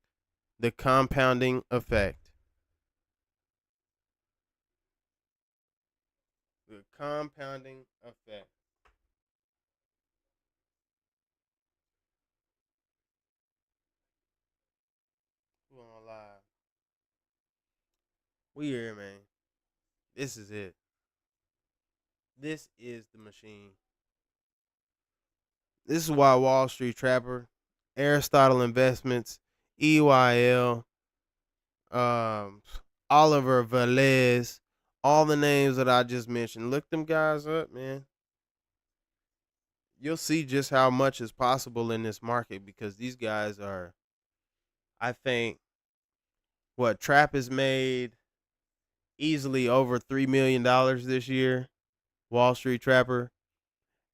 S1: the compounding effect. The compounding effect. We're on live. We here, man. This is it. This is the machine. This is why Wall Street Trapper, Aristotle Investments, EYL, um, Oliver Velez, all the names that I just mentioned. Look them guys up, man. You'll see just how much is possible in this market because these guys are, I think, what Trap has made easily over $3 million this year. Wall Street Trapper.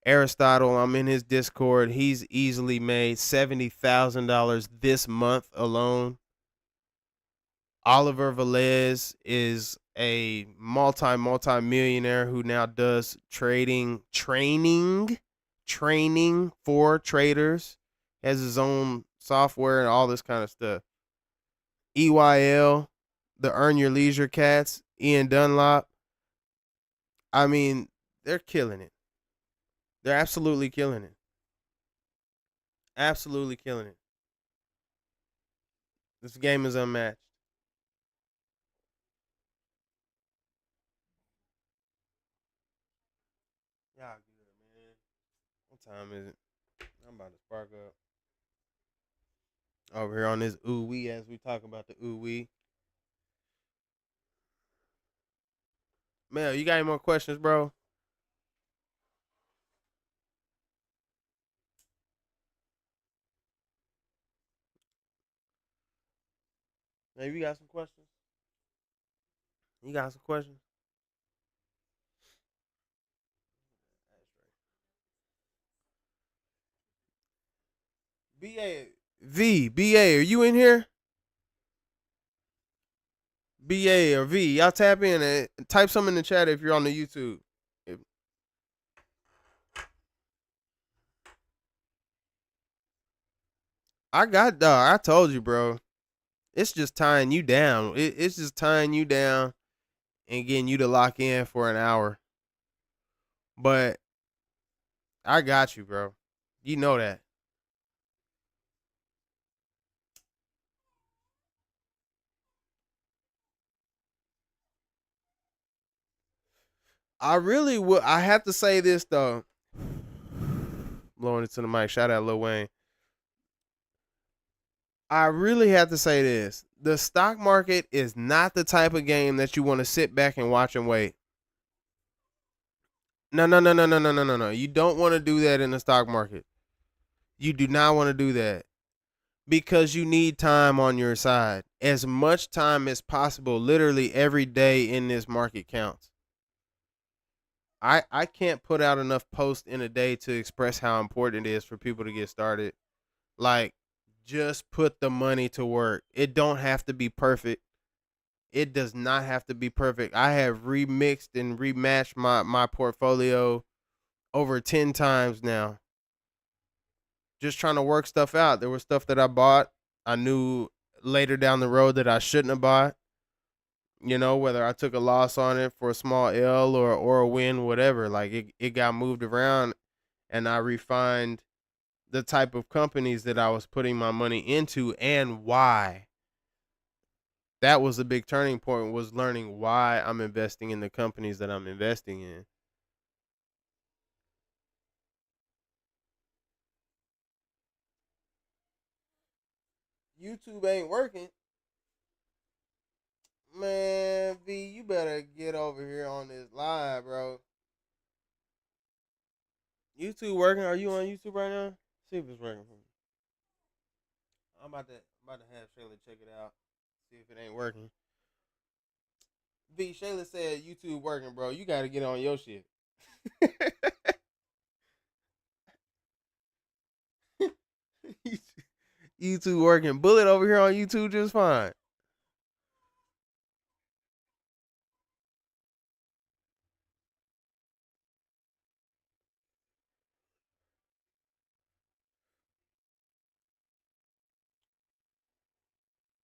S1: Aristotle, I'm in his Discord. He's easily made $70,000 this month alone. Oliver Velez is a multi millionaire who now does training for traders. Has his own software and all this kind of stuff. EYL, the Earn Your Leisure cats, Ian Dunlop. I mean, they're killing it. They're absolutely killing it. Absolutely killing it. This game is unmatched. Y'all good, man. What time is it? I'm about to spark up. Over here on this ooh wee as we talk about the ooh wee. Mel, you got any more questions, bro? Maybe you got some questions. You got some questions? BA BA, are you in here? BA or V, y'all tap in and type something in the chat if you're on the YouTube. If- I got dog. I told you, bro. It's just tying you down. It's just tying you down and getting you to lock in for an hour. But I got you, bro. You know that. I really would. I have to say this though. Blowing it to the mic. Shout out Lil Wayne. I really have to say this. The stock market is not the type of game that you want to sit back and watch and wait. No, no, no, no, no, no, no, no, no. You don't want to do that in the stock market. You do not want to do that because you need time on your side. As much time as possible, literally every day in this market counts. I can't put out enough posts in a day to express how important it is for people to get started. Like, just put the money to work. It don't have to be perfect. It does not have to be perfect. I have remixed and rematched my portfolio over 10 times now. Just trying to work stuff out. There was stuff that I bought. I knew later down the road that I shouldn't have bought. You know, whether I took a loss on it for a small L or a win, whatever. Like it got moved around and I refined the type of companies that I was putting my money into and why. That was a big turning point, was learning why I'm investing in the companies that I'm investing in. YouTube ain't working. Man, V, you better get over here on this live, bro. YouTube working? Are you on YouTube right now? See if it's working for me. I'm about to have Shayla check it out. See if it ain't working. V, Shayla said YouTube working, bro. You gotta get on your shit. YouTube working. Bullet over here on YouTube just fine.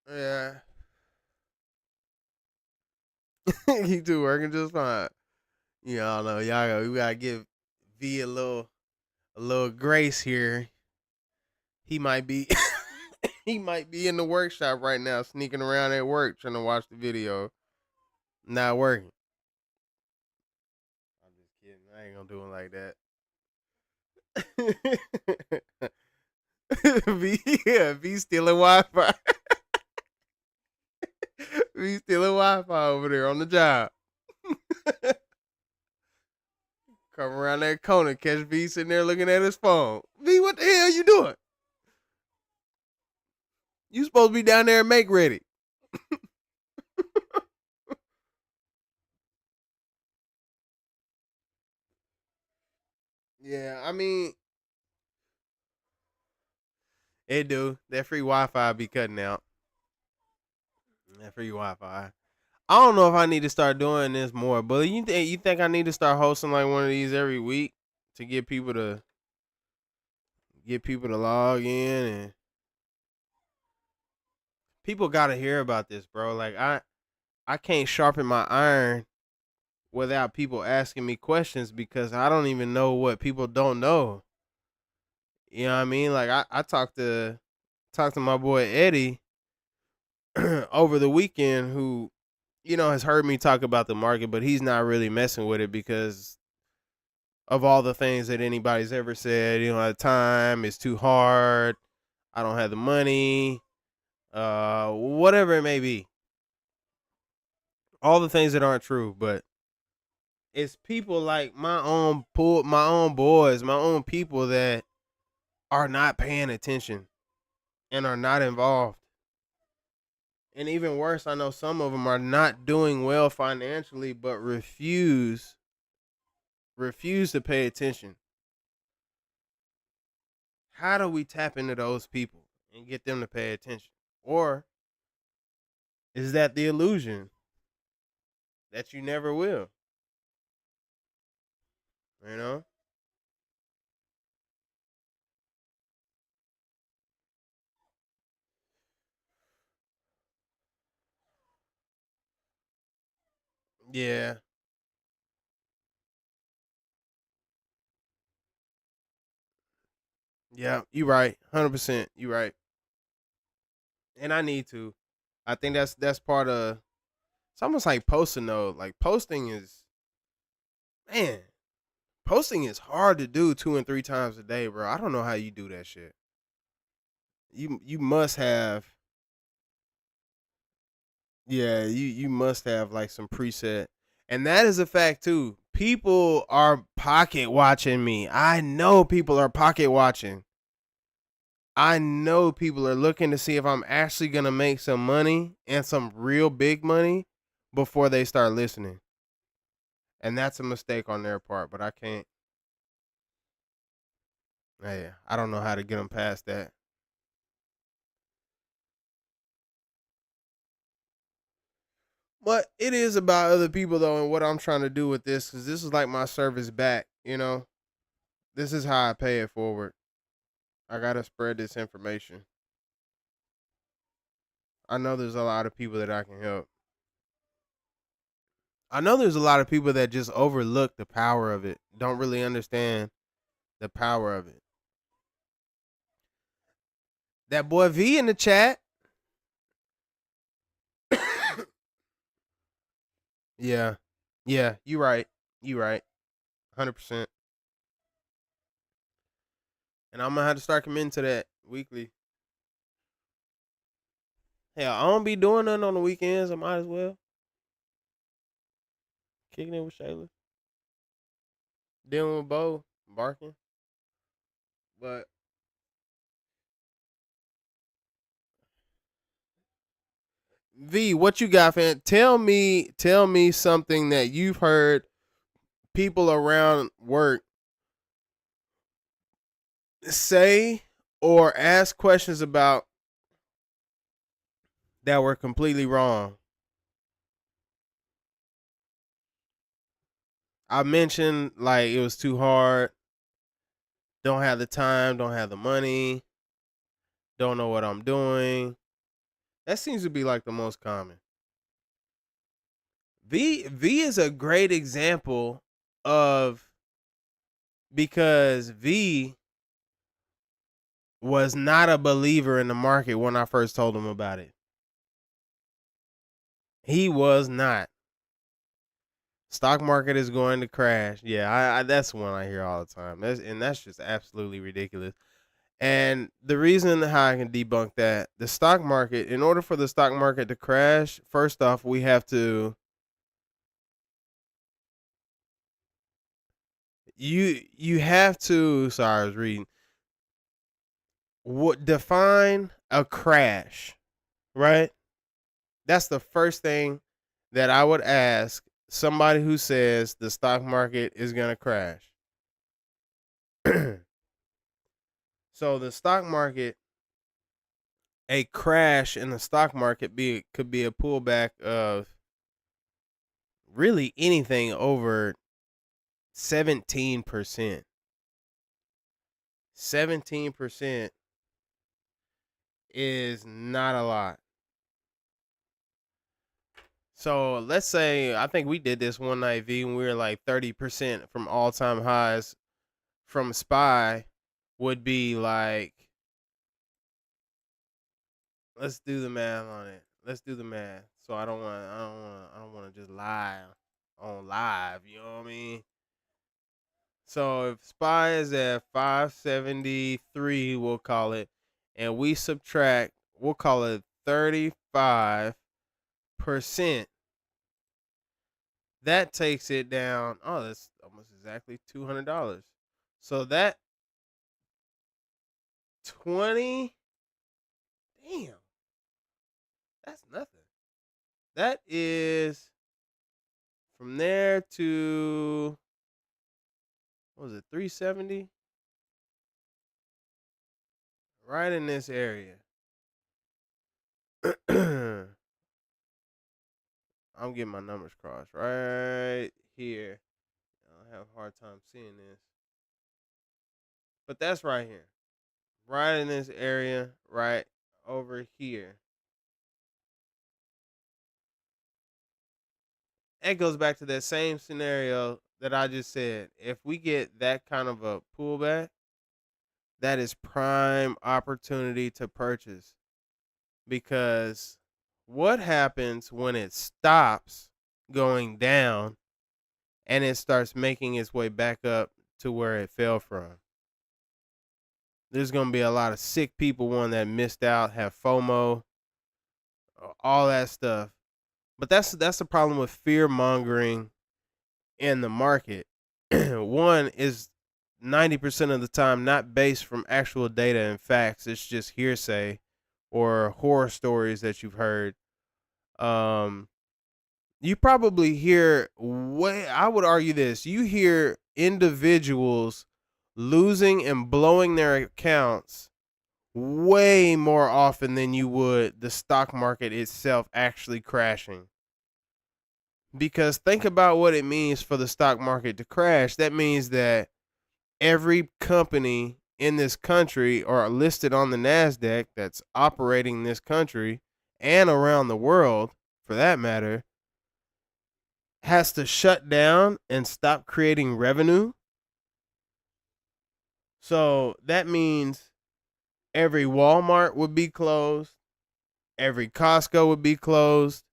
S1: Yeah. YouTube working just fine. I don't know. We gotta give V a little grace here. He might be he might be in the workshop right now, sneaking around at work trying to watch the video. Not working. I'm just kidding. I I ain't gonna do it like that. V stealing Wi-Fi. V stealing Wi-Fi over there on the job. Come around that corner, catch V sitting there looking at his phone. V, what the hell you doing? You supposed to be down there and make ready. Yeah, I mean, it do. That free Wi-Fi be cutting out. That free Wi-Fi. I don't know if I need to start doing this more, but you think I need to start hosting like one of these every week to get people to log in, and people got to hear about this, bro. Like I can't sharpen my iron without people asking me questions because I don't even know what people don't know. You know what I mean? Like I talked to my boy Eddie over the weekend, who has heard me talk about the market, but he's not really messing with it because of all the things that anybody's ever said. At the time, it's too hard. I don't have the money. Whatever it may be. All the things that aren't true, but it's people like my own boys, my own people that are not paying attention and are not involved. And even worse, I know some of them are not doing well financially, but refuse to pay attention. How do we tap into those people and get them to pay attention? Or is that the illusion that you never will? You know? Yeah. Yeah. You right. 100%. You right. And I need to. I think that's part of. It's almost like posting though. Like man, posting is hard to do 2 and 3 times a day, bro. I don't know how you do that shit. You must have. Yeah, you must have like some preset. And that is a fact too. People are pocket watching me. I know people are pocket watching. I know people are looking to see if I'm actually going to make some money, and some real big money, before they start listening. And that's a mistake on their part, but I can't. Yeah, I don't know how to get them past that. But it is about other people though, and what I'm trying to do with this, cuz this is like my service back. This is how I pay it forward. I got to spread this information. I know there's a lot of people that I can help. I know there's a lot of people that just overlook the power of it. Don't really understand the power of it. That boy V in the chat. Yeah. Yeah, you right. You right. 100%. And I'm going to have to start committing to that weekly. Hell, I don't be doing nothing on the weekends. I might as well. Kicking it with Shayla. Dealing with Bo. Barking. But V, what you got, fam? Tell me something that you've heard people around work say or ask questions about that were completely wrong. I mentioned like it was too hard, don't have the time, don't have the money, don't know what I'm doing. That seems to be like the most common. V is a great example of, because V was not a believer in the market when I first told him about it. He was not. Stock market is going to crash. Yeah, I that's one I hear all the time. That's just absolutely ridiculous. And the reason how I can debunk that, the stock market, in order for the stock market to crash, first off, we have to you have to. Sorry, I was reading. What define a crash, right? That's the first thing that I would ask somebody who says the stock market is gonna crash. So the stock market, a crash in the stock market could be a pullback of really anything over 17%. 17% is not a lot. So let's say I think we did this one night, V, when we were like 30% from all time highs from SPY would be like, let's do the math on it. Let's do the math. So I don't want to just lie on live, you know what I mean? So if SPY is at 573, we'll call it, and we subtract, we'll call it 35%. That takes it down. Oh, that's almost exactly $200. So that 20, damn, that's nothing. That is from there to, what was it, 370? Right in this area. I'm getting my numbers crossed right here. I have a hard time seeing this. But that's right here. Right in this area, right over here. That goes back to that same scenario that I just said. If we get that kind of a pullback, that is prime opportunity to purchase. Because what happens when it stops going down and it starts making its way back up to where it fell from? There's going to be a lot of sick people, one that missed out, have FOMO, all that stuff. But that's the problem with fear mongering in the market. One is 90% of the time not based from actual data and facts. It's just hearsay or horror stories that you've heard. Um, you probably hear way. I would argue this: you hear individuals losing and blowing their accounts way more often than you would the stock market itself actually crashing. Because think about what it means for the stock market to crash. That means that every company in this country or listed on the NASDAQ that's operating in this country and around the world, for that matter, has to shut down and stop creating revenue. So that means every Walmart would be closed, every Costco would be closed,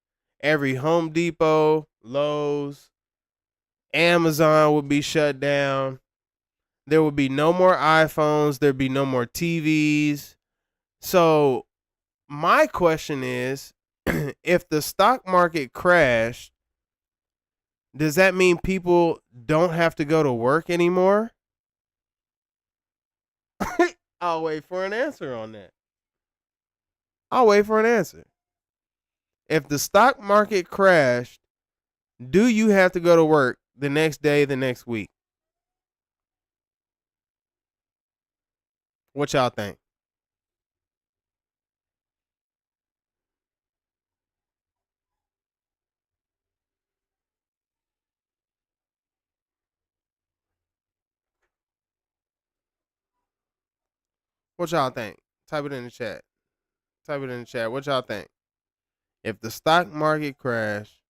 S1: every Home Depot, Lowe's, Amazon would be shut down. There would be no more iPhones. There'd be no more TVs. So my question is, if the stock market crashed, does that mean people don't have to go to work anymore? I'll wait for an answer on that. I'll wait for an answer. If the stock market crashed, do you have to go to work the next day, the next week? What y'all think? What y'all think? Type it in the chat. Type it in the chat. What y'all think? If the stock market crashed,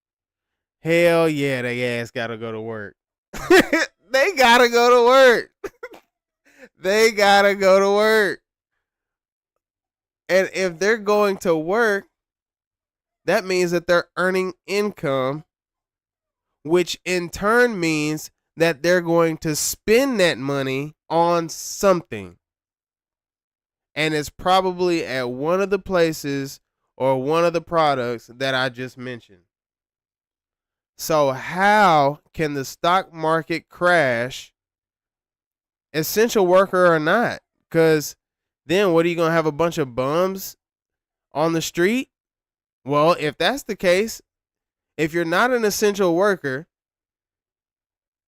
S1: hell yeah, they ass gotta go to work. They gotta go to work. They gotta go to work. And if they're going to work, that means that they're earning income, which in turn means that they're going to spend that money on something. And it's probably at one of the places or one of the products that I just mentioned. So how can the stock market crash, essential worker or not? Because then what, are you going to have a bunch of bums on the street? Well, if that's the case, if you're not an essential worker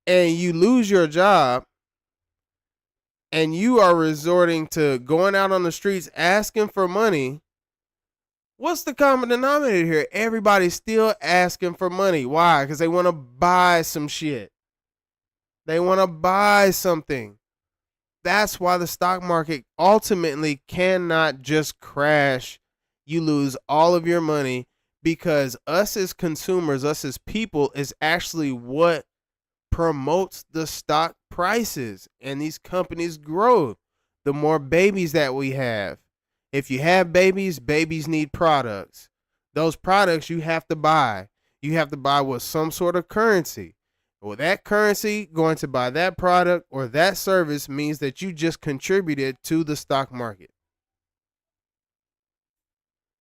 S1: and you lose your job and you are resorting to going out on the streets asking for money, what's the common denominator here? Everybody's still asking for money. Why? Because they want to buy some shit. They want to buy something. That's why the stock market ultimately cannot just crash. You lose all of your money, because us as consumers, us as people, is actually what promotes the stock prices, and these companies grow. The more babies that we have. If you have babies, babies need products. Those products you have to buy. You have to buy with some sort of currency. Well, that currency going to buy that product or that service means that you just contributed to the stock market.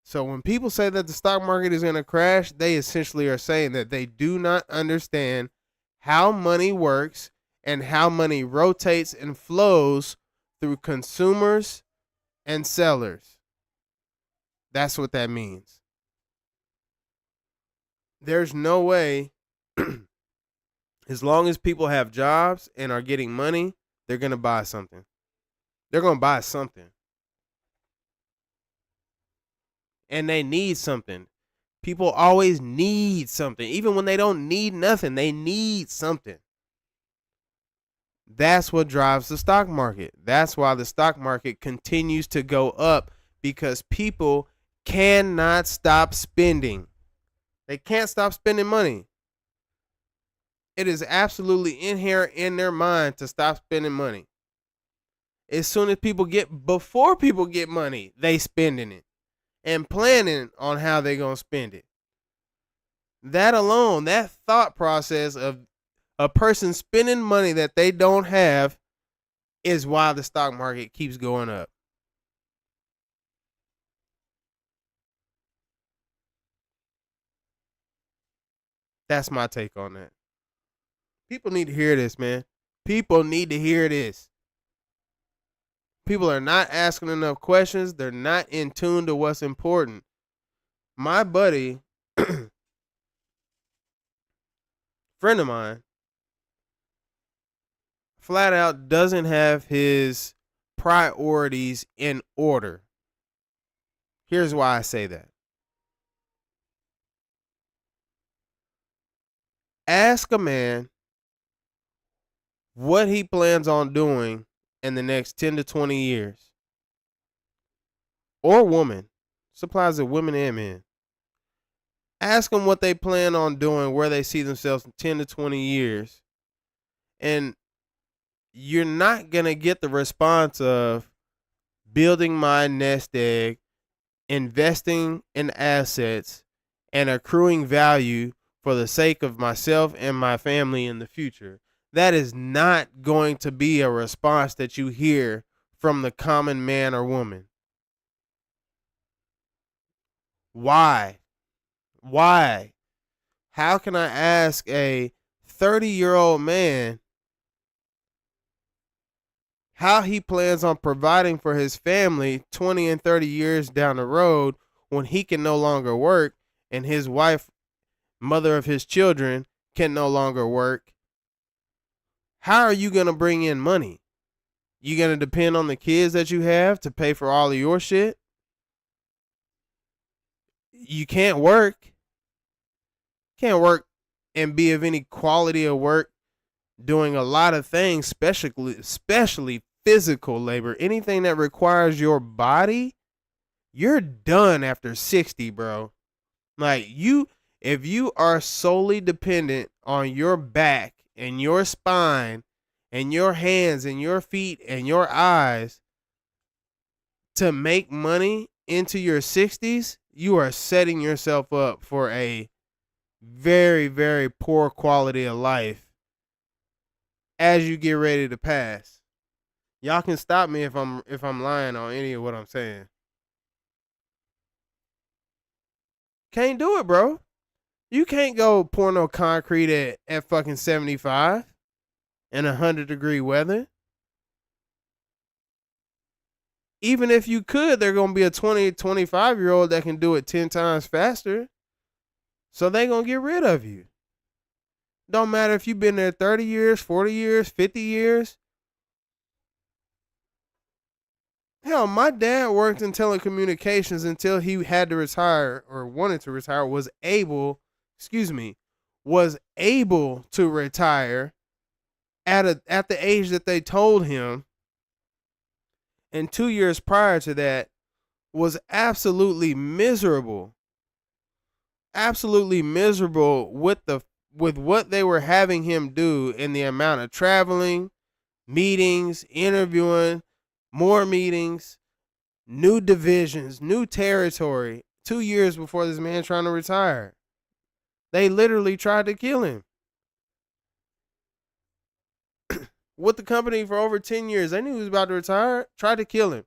S1: So when people say that the stock market is going to crash, they essentially are saying that they do not understand how money works and how money rotates and flows through consumers and sellers. That's what that means. There's no way, as long as people have jobs and are getting money, they're going to buy something. They're going to buy something. And they need something. People always need something. Even when they don't need nothing, they need something. That's what drives the stock market. That's why the stock market continues to go up, because people cannot stop spending. They can't stop spending money. It is absolutely inherent in their mind to stop spending money. As soon as before people get money, they spending it and planning on how they're going to spend it. That alone, that thought process of a person spending money that they don't have, is why the stock market keeps going up. That's my take on that. People need to hear this, man. People need to hear this. People are not asking enough questions. They're not in tune to what's important. My buddy, friend of mine, flat out doesn't have his priorities in order. Here's why I say that. Ask a man what he plans on doing in the next 10 to 20 years. Or woman. This applies to women and men. Ask them what they plan on doing, where they see themselves in 10 to 20 years. And you're not going to get the response of building my nest egg, investing in assets, and accruing value for the sake of myself and my family in the future. That is not going to be a response that you hear from the common man or woman. Why? Why? How can I ask a 30-year-old man how he plans on providing for his family 20 and 30 years down the road when he can no longer work and his wife, mother of his children, can no longer work? How are you going to bring in money? You going to depend on the kids that you have to pay for all of your shit? You can't work. Can't work and be of any quality of work doing a lot of things, especially physical labor. Anything that requires your body, you're done after 60, bro. Like, if you are solely dependent on your back and your spine and your hands and your feet and your eyes to make money into your 60s, you are setting yourself up for a very, very poor quality of life as you get ready to pass. Y'all can stop me if I'm lying on any of what I'm saying. Can't do it, bro. You can't go pour no concrete at fucking 75 in 100-degree weather. Even if you could, there's going to be a 20, 25-year-old that can do it 10 times faster. So they going to get rid of you. Don't matter if you've been there 30 years, 40 years, 50 years. Hell, my dad worked in telecommunications until he had to retire or wanted to retire, was able to retire at the age that they told him. And 2 years prior to that was absolutely miserable. Absolutely miserable with what they were having him do and the amount of traveling, meetings, interviewing, more meetings, new divisions, new territory. 2 years before this man trying to retire. They literally tried to kill him. With the company for over 10 years. They knew he was about to retire. Tried to kill him.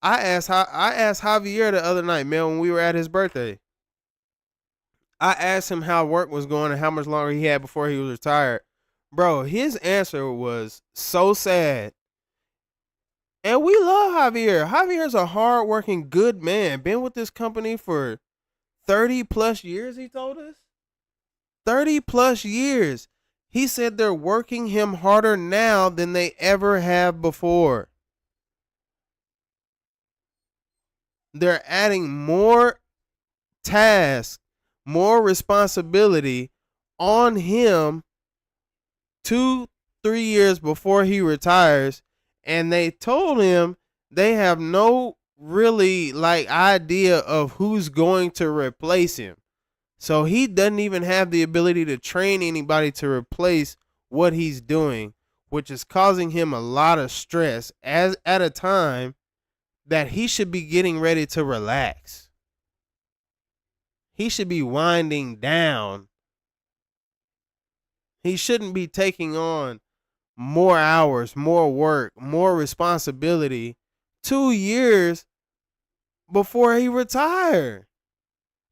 S1: I asked Javier the other night, man, when we were at his birthday. I asked him how work was going and how much longer he had before he was retired. Bro, his answer was so sad. And we love Javier. Javier's a hardworking, good man. Been with this company for 30 plus years, he told us. 30 plus years. He said they're working him harder now than they ever have before. They're adding more tasks, more responsibility on him 2-3 years before he retires. And they told him they have no really idea of who's going to replace him. So he doesn't even have the ability to train anybody to replace what he's doing, which is causing him a lot of stress at a time that he should be getting ready to relax. He should be winding down. He shouldn't be taking on more hours, more work, more responsibility 2 years before he retired.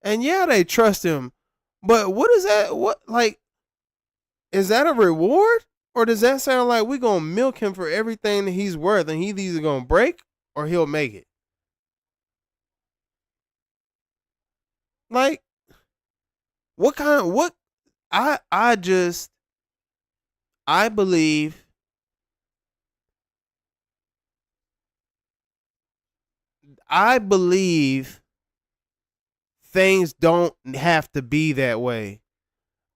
S1: And yeah, they trust him. But what is that? Is that a reward? Or does that sound like we're going to milk him for everything that he's worth and he's either going to break or he'll make it? Like, I believe things don't have to be that way.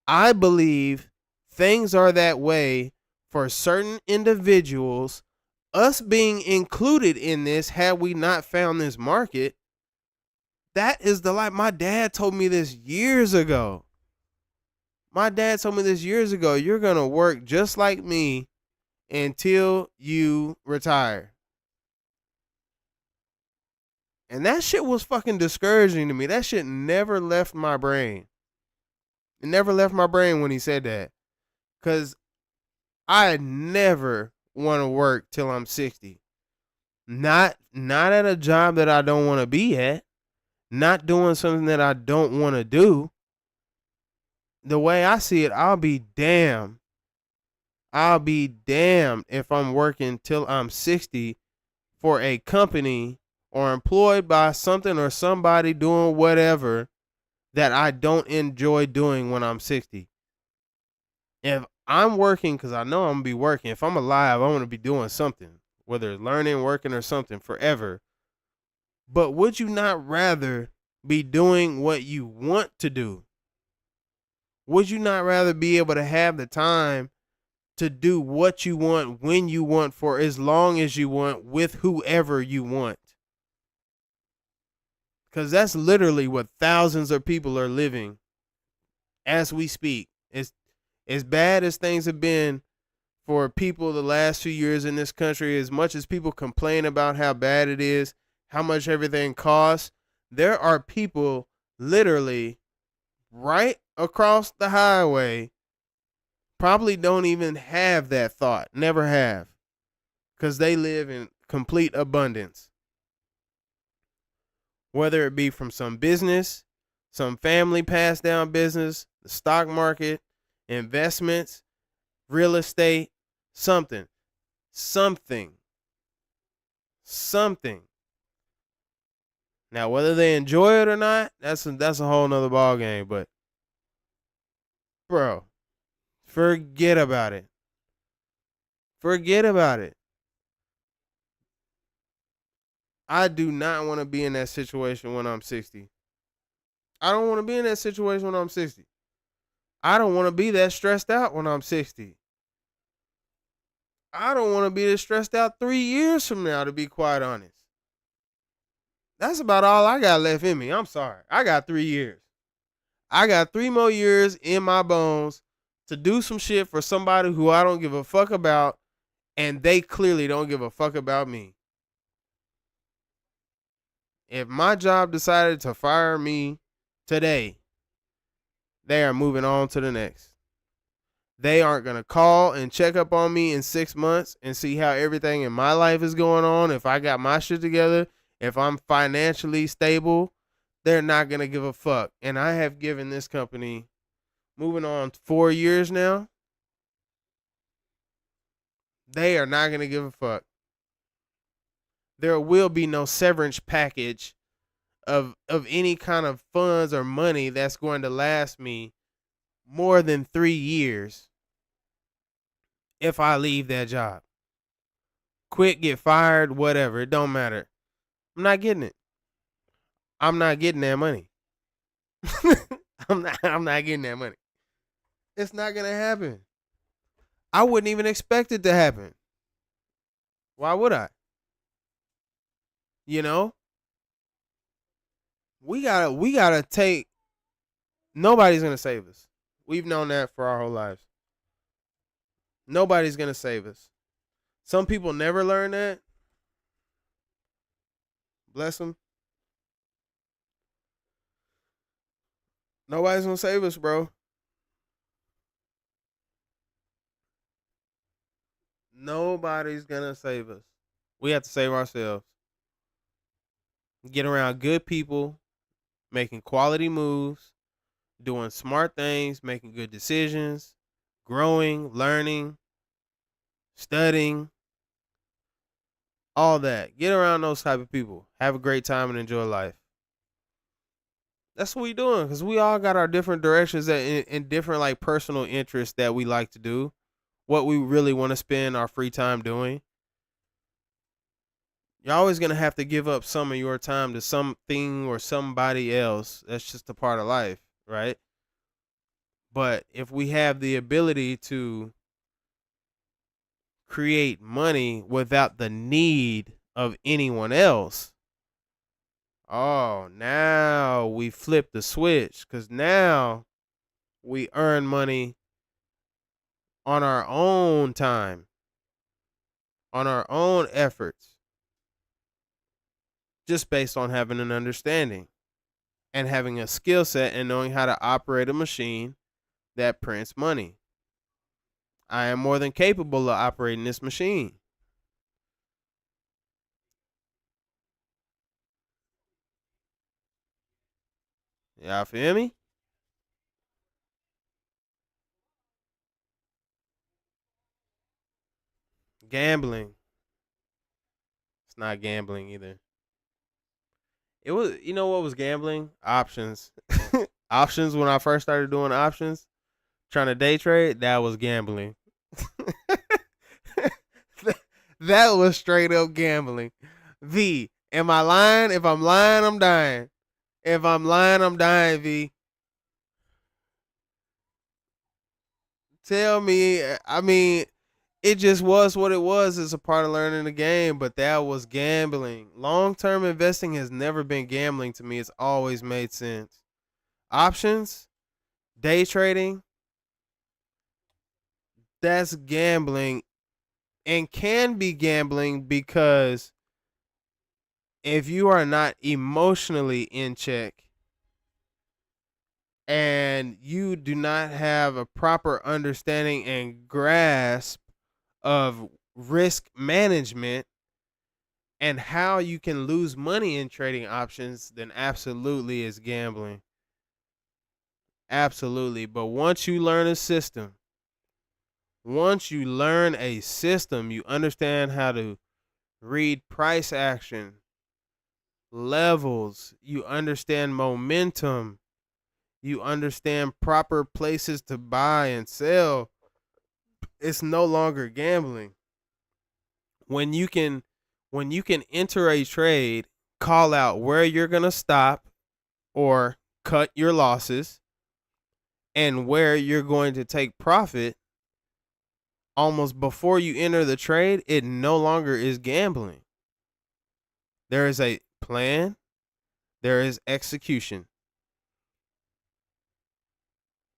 S1: I believe things are that way for certain individuals, us being included in this had we not found this market. That is the life. My dad told me this years ago. You're going to work just like me until you retire. And that shit was fucking discouraging to me. That shit never left my brain. It never left my brain when he said that. Because I never want to work till I'm 60. Not at a job that I don't want to be at. Not doing something that I don't want to do. The way I see it, I'll be damned if I'm working till I'm 60 for a company or employed by something or somebody doing whatever that I don't enjoy doing when I'm 60. If I'm working, because I know I'm going to be working. If I'm alive, I want to be doing something, whether it's learning, working, or something forever. But would you not rather be doing what you want to do? Would you not rather be able to have the time to do what you want, when you want, for as long as you want, with whoever you want? Because that's literally what thousands of people are living as we speak. It's as bad as things have been for people the last few years in this country. As much as people complain about how bad it is, how much everything costs, there are people literally right across the highway probably don't even have that thought, never have, because they live in complete abundance, whether it be from some business, some family passed down business, the stock market, investments, real estate, something, something, something. Now, whether they enjoy it or not, that's a whole nother ball game. But, bro, forget about it. Forget about it. I do not want to be in that situation when I'm 60. I don't want to be in that situation when I'm 60. I don't want to be that stressed out when I'm 60. I don't want to be this stressed out 3 years from now, to be quite honest. That's about all I got left in me. I'm sorry. I got 3 years. I got 3 more years in my bones to do some shit for somebody who I don't give a fuck about, and they clearly don't give a fuck about me. If my job decided to fire me today, they are moving on to the next. They aren't going to call and check up on me in 6 months and see how everything in my life is going on. If I got my shit together, if I'm financially stable, they're not going to give a fuck. And I have given this company, moving on 4 years now, they are not going to give a fuck. There will be no severance package of any kind of funds or money that's going to last me more than 3 years if I leave that job. Quit, get fired, whatever. It don't matter. I'm not getting it. I'm not getting that money. I'm not getting that money. It's not gonna happen. I wouldn't even expect it to happen. Why would I? You know? We gotta take, nobody's gonna save us. We've known that for our whole lives. Nobody's gonna save us. Some people never learn that. Bless them. Nobody's gonna save us, bro. Nobody's gonna save us. We have to save ourselves. Get around good people, making quality moves, doing smart things, making good decisions, growing, learning, studying, all that. Get around those type of people. Have a great time and enjoy life. That's what we doing, because we all got our different directions that in different like personal interests that we like to do. What we really want to spend our free time doing. You're always gonna have to give up some of your time to something or somebody else. That's just a part of life, right? But if we have the ability to create money without the need of anyone else, oh, now we flip the switch, because now we earn money on our own time, on our own efforts, just based on having an understanding and having a skill set and knowing how to operate a machine that prints money. I am more than capable of operating this machine. Y'all feel me? Gambling. It's not gambling either. It was, you know what was gambling? Options. Options, when I first started doing options, trying to day trade, that was gambling. That was straight up gambling. V, am I lying? If I'm lying, I'm dying. If I'm lying, I'm dying, V. Tell me, I mean, it just was what it was. It's a part of learning the game, but that was gambling. Long term investing has never been gambling to me. It's always made sense. Options, day trading, that's gambling, and can be gambling because if you are not emotionally in check, and you do not have a proper understanding and grasp of risk management and how you can lose money in trading options, then absolutely is gambling. Absolutely. But once you learn a system, you understand how to read price action, levels, you understand momentum, you understand proper places to buy and sell. It's no longer gambling. When you can enter a trade, call out where you're going to stop or cut your losses and where you're going to take profit almost before you enter the trade, it no longer is gambling. There is a plan, there is execution.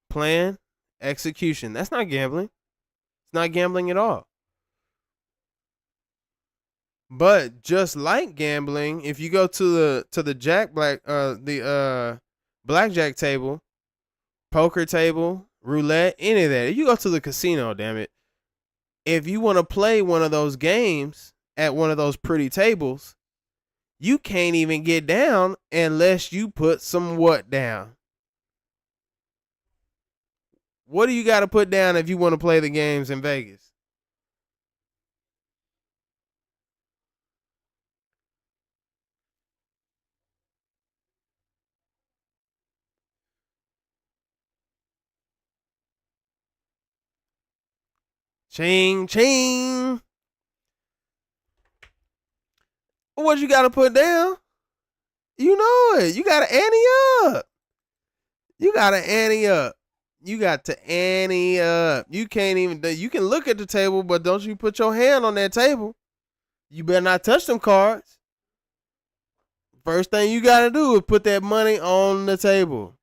S1: Plan, execution. That's not gambling. It's not gambling at all. But just like gambling, if you go to the blackjack table, poker table, roulette, any of that, if you go to the casino, damn it, if you want to play one of those games at one of those pretty tables, you can't even get down unless you put some what down. What do you got to put down if you want to play the games in Vegas? Ching, ching. What you got to put down? You know it. You got to ante up. You got to ante up. You got to ante up. You can't even, you can look at the table, but don't you put your hand on that table. You better not touch them cards. First thing you got to do is put that money on the table.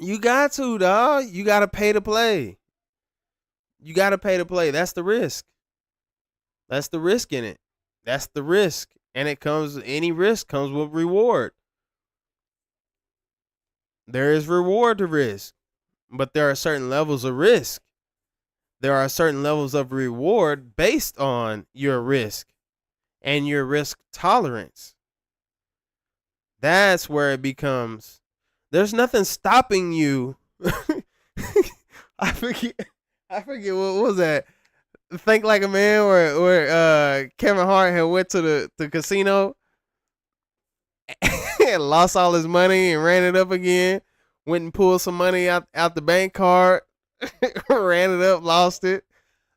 S1: You got to, dog. You got to pay to play. You got to pay to play. That's the risk. That's the risk in it. That's the risk. And any risk comes with reward. There is reward to risk, but there are certain levels of risk. There are certain levels of reward based on your risk and your risk tolerance. That's where it becomes, there's nothing stopping you. I forget what was that? Think Like a Man, where Kevin Hart had went to the casino and lost all his money and ran it up again. Went and pulled some money out the bank card, ran it up, lost it.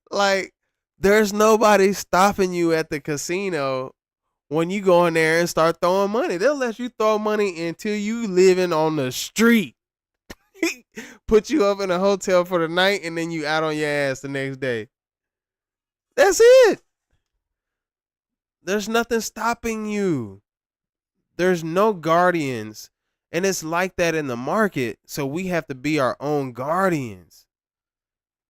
S1: Like, there's nobody stopping you at the casino when you go in there and start throwing money. They'll let you throw money until you living on the street. Put you up in a hotel for the night, and then you out on your ass the next day. That's it. There's nothing stopping you. There's no guardians. And it's like that in the market. So we have to be our own guardians.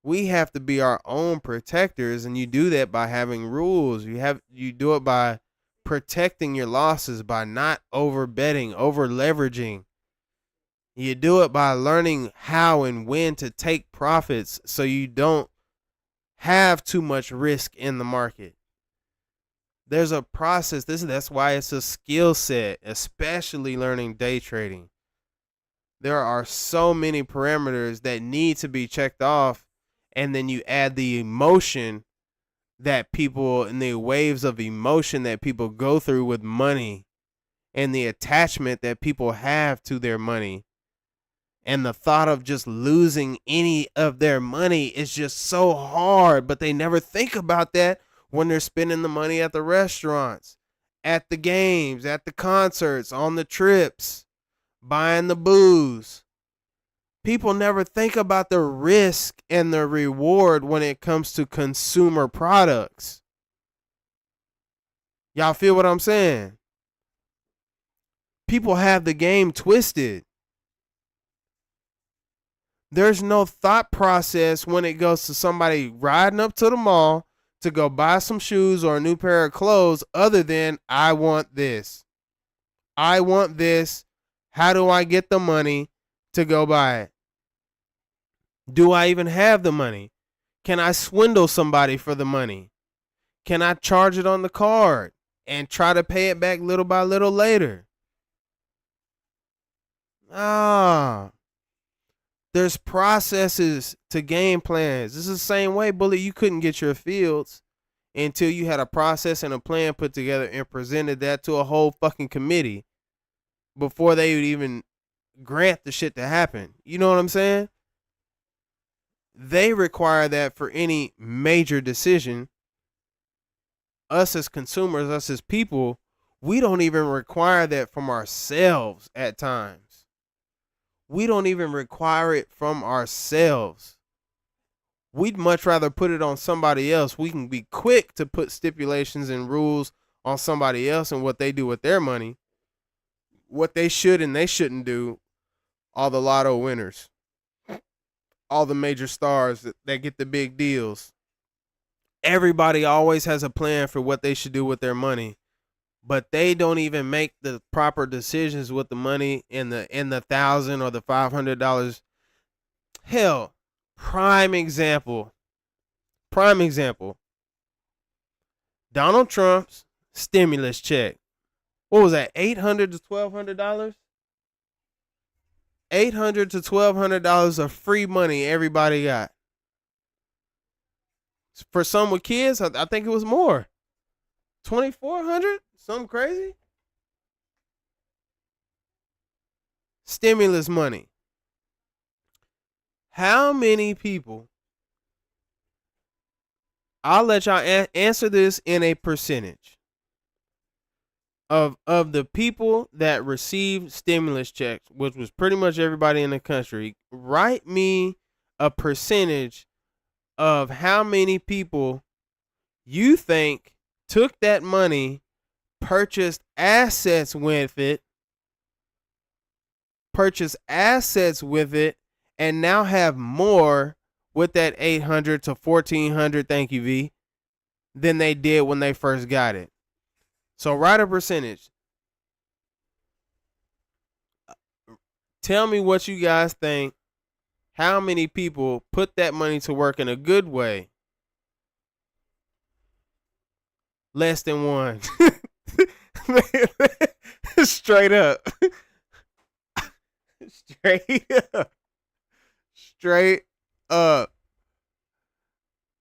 S1: We have to be our own protectors. And you do that by having rules. You do it by protecting your losses, by not over betting, over leveraging. You do it by learning how and when to take profits so you don't have too much risk in the market. There's a process. That's why it's a skill set, especially learning day trading. There are so many parameters that need to be checked off, and then you add the emotion that people and the waves of emotion that people go through with money and the attachment that people have to their money. And the thought of just losing any of their money is just so hard, but they never think about that when they're spending the money at the restaurants, at the games, at the concerts, on the trips, buying the booze. People never think about the risk and the reward when it comes to consumer products. Y'all feel what I'm saying? People have the game twisted. There's no thought process when it goes to somebody riding up to the mall to go buy some shoes or a new pair of clothes other than, I want this. I want this. How do I get the money to go buy it? Do I even have the money? Can I swindle somebody for the money? Can I charge it on the card and try to pay it back little by little later? There's processes to game plans. This is the same way, Bullet, you couldn't get your fields until you had a process and a plan put together and presented that to a whole fucking committee before they would even grant the shit to happen. You know what I'm saying? They require that for any major decision. Us as consumers, us as people, we don't even require that from ourselves at times. We don't even require it from ourselves. We'd much rather put it on somebody else. We can be quick to put stipulations and rules on somebody else and what they do with their money, what they should and they shouldn't do. All the lotto winners, all the major stars that get the big deals. Everybody always has a plan for what they should do with their money, but they don't even make the proper decisions with the money in the $1,000 or the $500. Hell, prime example. Donald Trump's stimulus check. What was that? $800 to $1,200. $800 to $1,200 of free money everybody got. For some with kids, I think it was more. $2,400? Something crazy? Stimulus money. How many people? I'll let y'all answer this in a percentage. Of the people that received stimulus checks, which was pretty much everybody in the country, write me a percentage of how many people you think took that money, purchased assets with it, and now have more with that $800 to $1,400, thank you, V, than they did when they first got it. So write a percentage. Tell me what you guys think. How many people put that money to work in a good way? Less than one. Straight up. Straight up.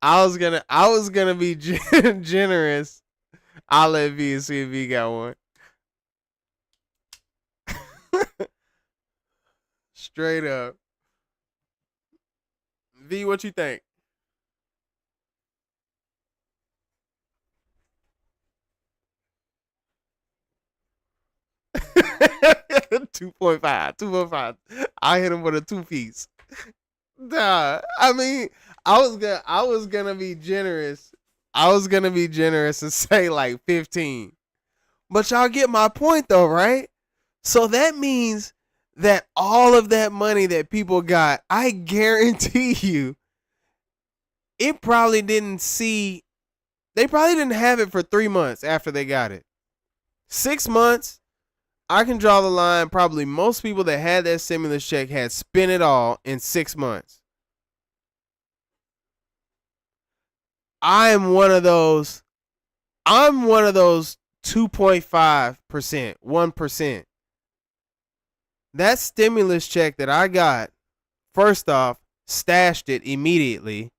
S1: I was gonna be generous. I'll let V see if he got one. Straight up. V, what you think? 2.5. I hit him with a 2-piece. Nah, I mean, I was gonna be generous. And say like 15. But y'all get my point though, right? So that means that all of that money that people got, I guarantee you, they probably didn't have it for 3 months after they got it. 6 months, I can draw the line. Probably most people that had that stimulus check had spent it all in 6 months. I'm one of those 2.5%, 1%. That stimulus check that I got, first off, stashed it immediately.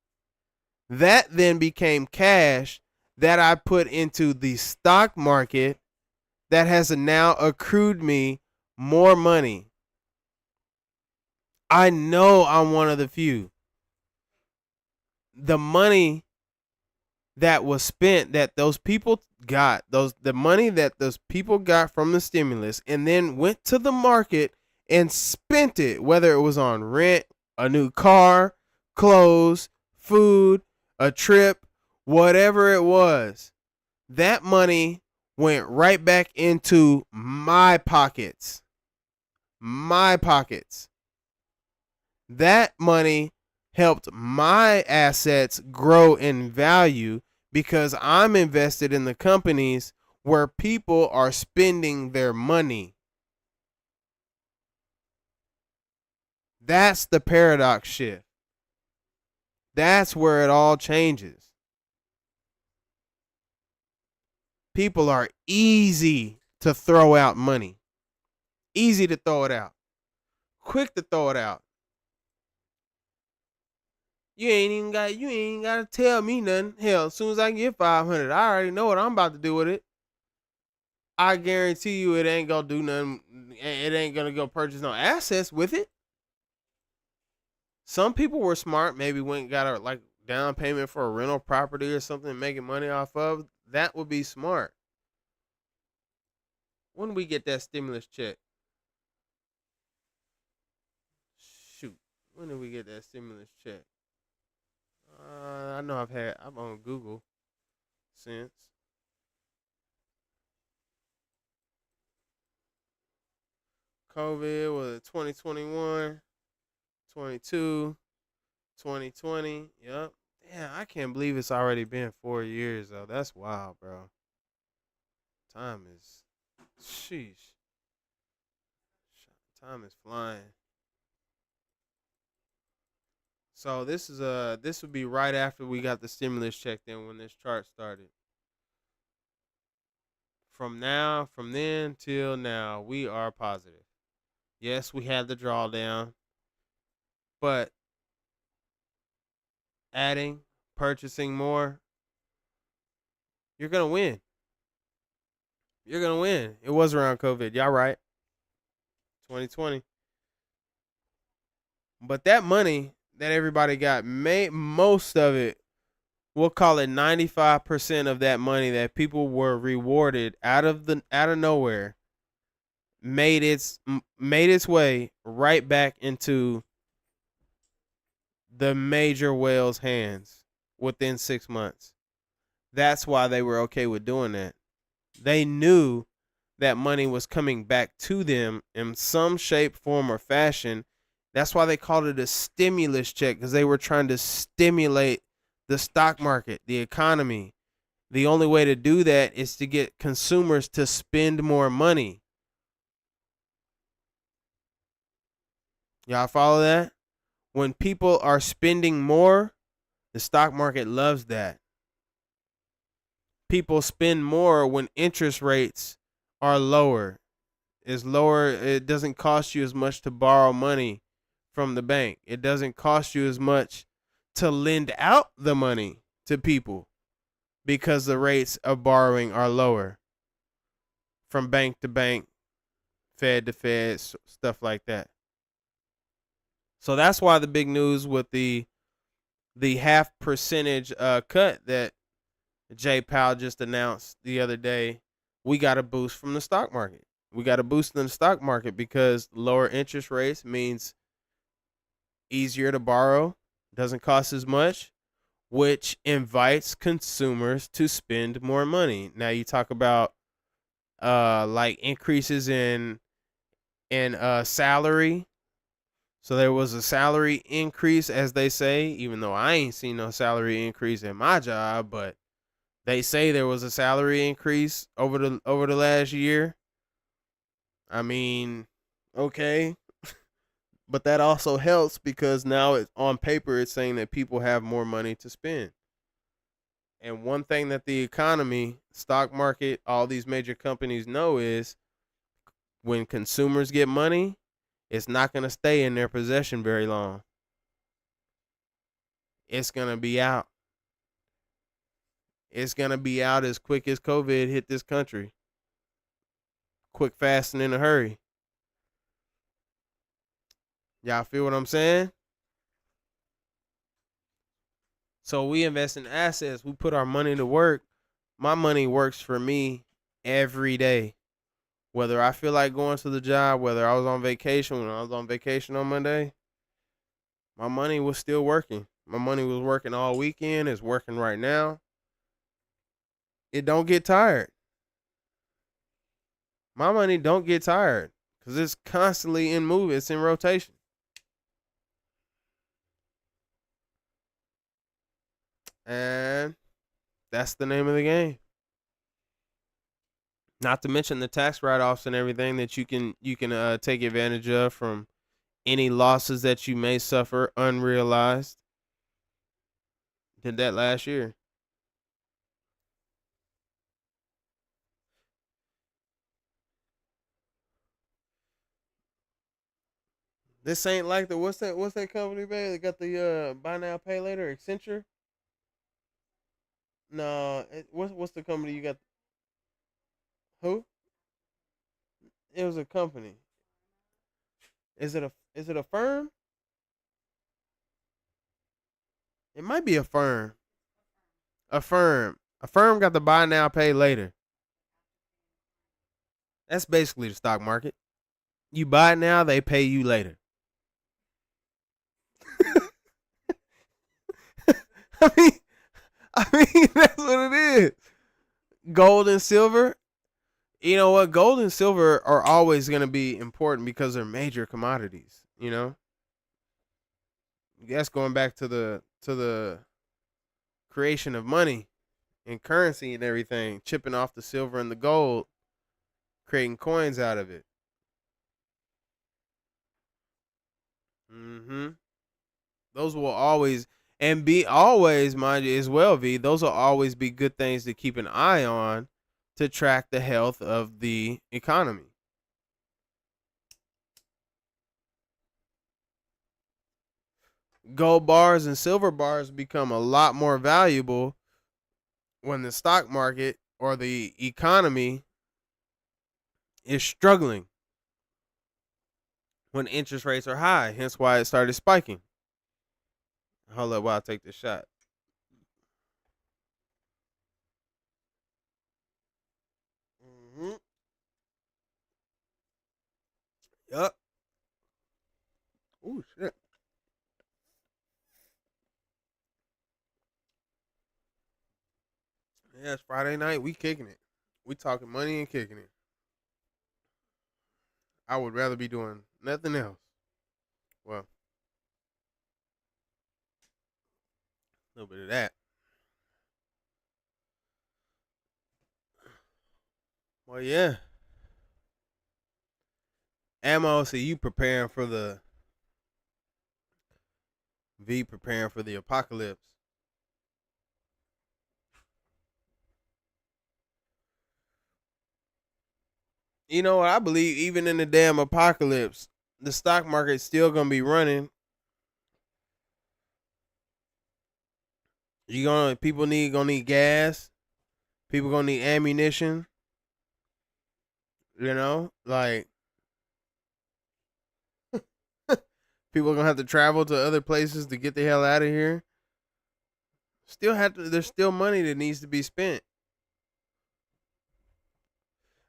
S1: That then became cash that I put into the stock market that has now accrued me more money. I know I'm one of the few. The money that was spent, that those people got, the money that those people got from the stimulus and then went to the market and spent it, whether it was on rent, a new car, clothes, food, a trip, whatever it was, that money went right back into my pockets. That money helped my assets grow in value because I'm invested in the companies where people are spending their money. That's the paradox shift. That's where it all changes. People are easy to throw out money. Easy to throw it out. Quick to throw it out. You ain't gotta tell me nothing. Hell, as soon as I get 500, I already know what I'm about to do with it. I guarantee you it ain't gonna do nothing. It ain't gonna go purchase no assets with it. Some people were smart, maybe went and got a like down payment for a rental property or something, making money off of. That would be smart. When do we get that stimulus check? Shoot. When did we get that stimulus check? I know I'm on Google since. COVID was 2021, 22, 2020. Yep. Damn, I can't believe it's already been 4 years though. That's wild, bro. Time is sheesh. Time is flying. So this would be right after we got the stimulus check then when this chart started. From then till now, we are positive. Yes, we had the drawdown, but adding, purchasing more, you're gonna win. You're gonna win. It was around COVID. Y'all right. 2020. But that money that everybody got, most of it, we'll call it 95% of that money that people were rewarded out of nowhere, made its way right back into the major whales' hands within 6 months. That's why they were okay with doing that. They knew that money was coming back to them in some shape, form, or fashion. That's why they called it a stimulus check, because they were trying to stimulate the stock market, the economy. The only way to do that is to get consumers to spend more money. Y'all follow that? When people are spending more, the stock market loves that. People spend more when interest rates are lower. It's lower. It doesn't cost you as much to borrow money from the bank. It doesn't cost you as much to lend out the money to people because the rates of borrowing are lower from bank to bank, Fed to Fed, stuff like that. So that's why the big news with the half percentage cut that Jay Powell just announced the other day, we got a boost from the stock market. We got a boost in the stock market because lower interest rates means easier to borrow, doesn't cost as much, which invites consumers to spend more money. Now you talk about like increases in salary. So there was a salary increase, as they say, even though I ain't seen no salary increase in my job, but they say there was a salary increase over the last year. I mean, okay, but that also helps because now it's on paper it's saying that people have more money to spend. And one thing that the economy, stock market, all these major companies know is when consumers get money, it's not going to stay in their possession very long. It's going to be out. It's going to be out as quick as COVID hit this country. Quick, fast, and in a hurry. Y'all feel what I'm saying? So we invest in assets. We put our money to work. My money works for me every day. Whether I feel like going to the job, whether I was on vacation, when I was on vacation on Monday, my money was still working. My money was working all weekend. It's working right now. It don't get tired. My money don't get tired because it's constantly in movement. It's in rotation. And that's the name of the game. Not to mention the tax write-offs and everything that you can take advantage of from Any losses that you may suffer unrealized. Did that last year. This ain't like the what's that company, man? They got the buy now pay later Accenture. No, what's the company you got? Who? It was a company. Is it a firm? It might be a firm. A firm. A firm got the buy now pay later. That's basically the stock market. You buy it now, they pay you later. I mean, that's what it is. Gold and silver. You know what? Gold and silver are always going to be important because they're major commodities. That's going back to the creation of money and currency and everything, chipping off the silver and the gold, creating coins out of it. Hmm. Those will always and be always, mind you, as well, V. Those will always be good things to keep an eye on to track the health of the economy. Gold bars and silver bars become a lot more valuable when the stock market or the economy is struggling, when interest rates are high. Hence why it started spiking. Hold up while I take this shot. Mm-hmm. Yup. Oh shit. Yeah, it's Friday night. We kicking it. We talking money and kicking it. I would rather be doing nothing else. Well, a little bit of that. Well, yeah. Ammo. See, you preparing for the V, preparing for the apocalypse. You know what? I believe even in the damn apocalypse, the stock market's still gonna be running. You gonna people need gonna need gas. People gonna need ammunition. Like people are gonna have to travel to other places to get the hell out of here. Still have to. There's still money that needs to be spent,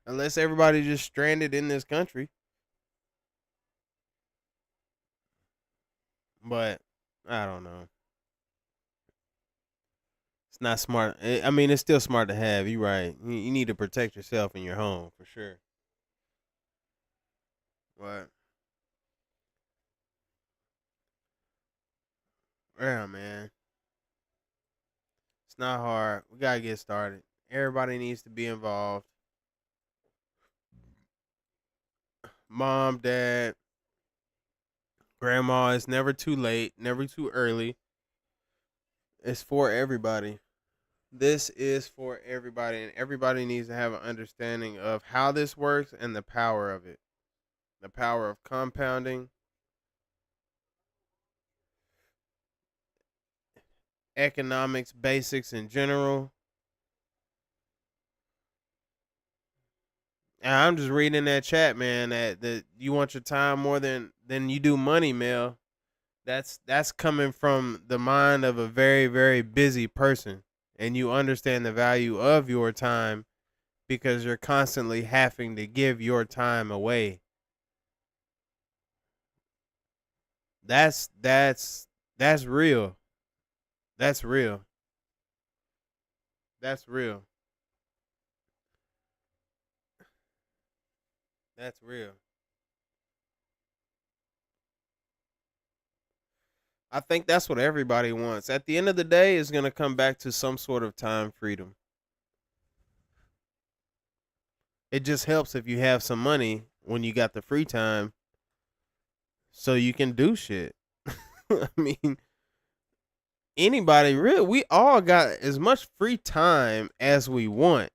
S1: unless everybody just stranded in this country. But I don't know. It's not smart. I mean, it's still smart to have. You're right. You need to protect yourself in your home for sure. But yeah, man, it's not hard. We gotta get started. Everybody needs to be involved. Mom, dad, grandma. It's never too late. Never too early. It's for everybody. This is for everybody, and everybody needs to have an understanding of how this works and the power of it. The power of compounding, economics basics in general. And I'm just reading in that chat, man, that you want your time more than you do money, Mel. That's coming from the mind of a very, very busy person. And you understand the value of your time because you're constantly having to give your time away. That's real. That's real. That's real. That's real. I think that's what everybody wants. At the end of the day, it's going to come back to some sort of time freedom. It just helps if you have some money when you got the free time so you can do shit. I mean, anybody really, we all got as much free time as we want.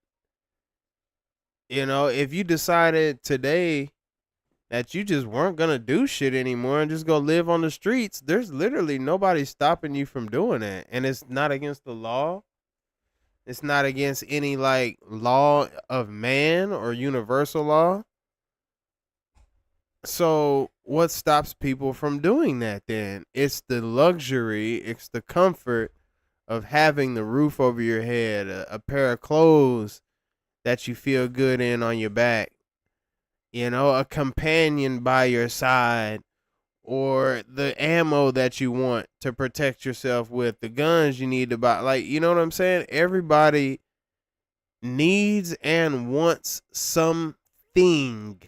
S1: If you decided today that you just weren't gonna do shit anymore and just go live on the streets, there's literally nobody stopping you from doing that. And it's not against the law. It's not against any like law of man or universal law. So what stops people from doing that then? It's the luxury, it's the comfort of having the roof over your head, a pair of clothes that you feel good in on your back, a companion by your side, or the ammo that you want to protect yourself with, the guns you need to buy. Like, you know what I'm saying? Everybody needs and wants something.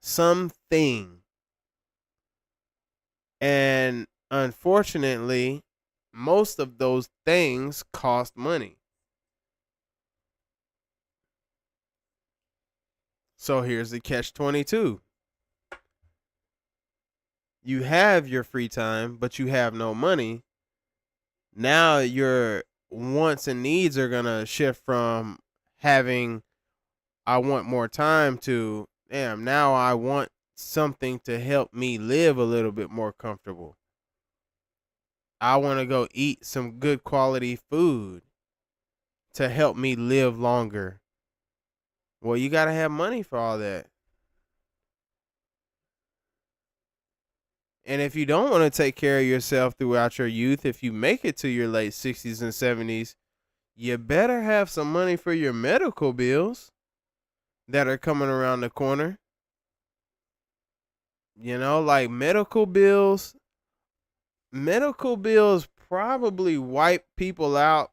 S1: Something. And unfortunately, most of those things cost money. So here's the catch-22. You have your free time, but you have no money. Now your wants and needs are going to shift from having, I want more time, to, damn, now I want something to help me live a little bit more comfortable. I want to go eat some good quality food to help me live longer. Well, you got to have money for all that. And if you don't want to take care of yourself throughout your youth, if you make it to your late 60s and 70s, you better have some money for your medical bills that are coming around the corner. Like medical bills probably wipe people out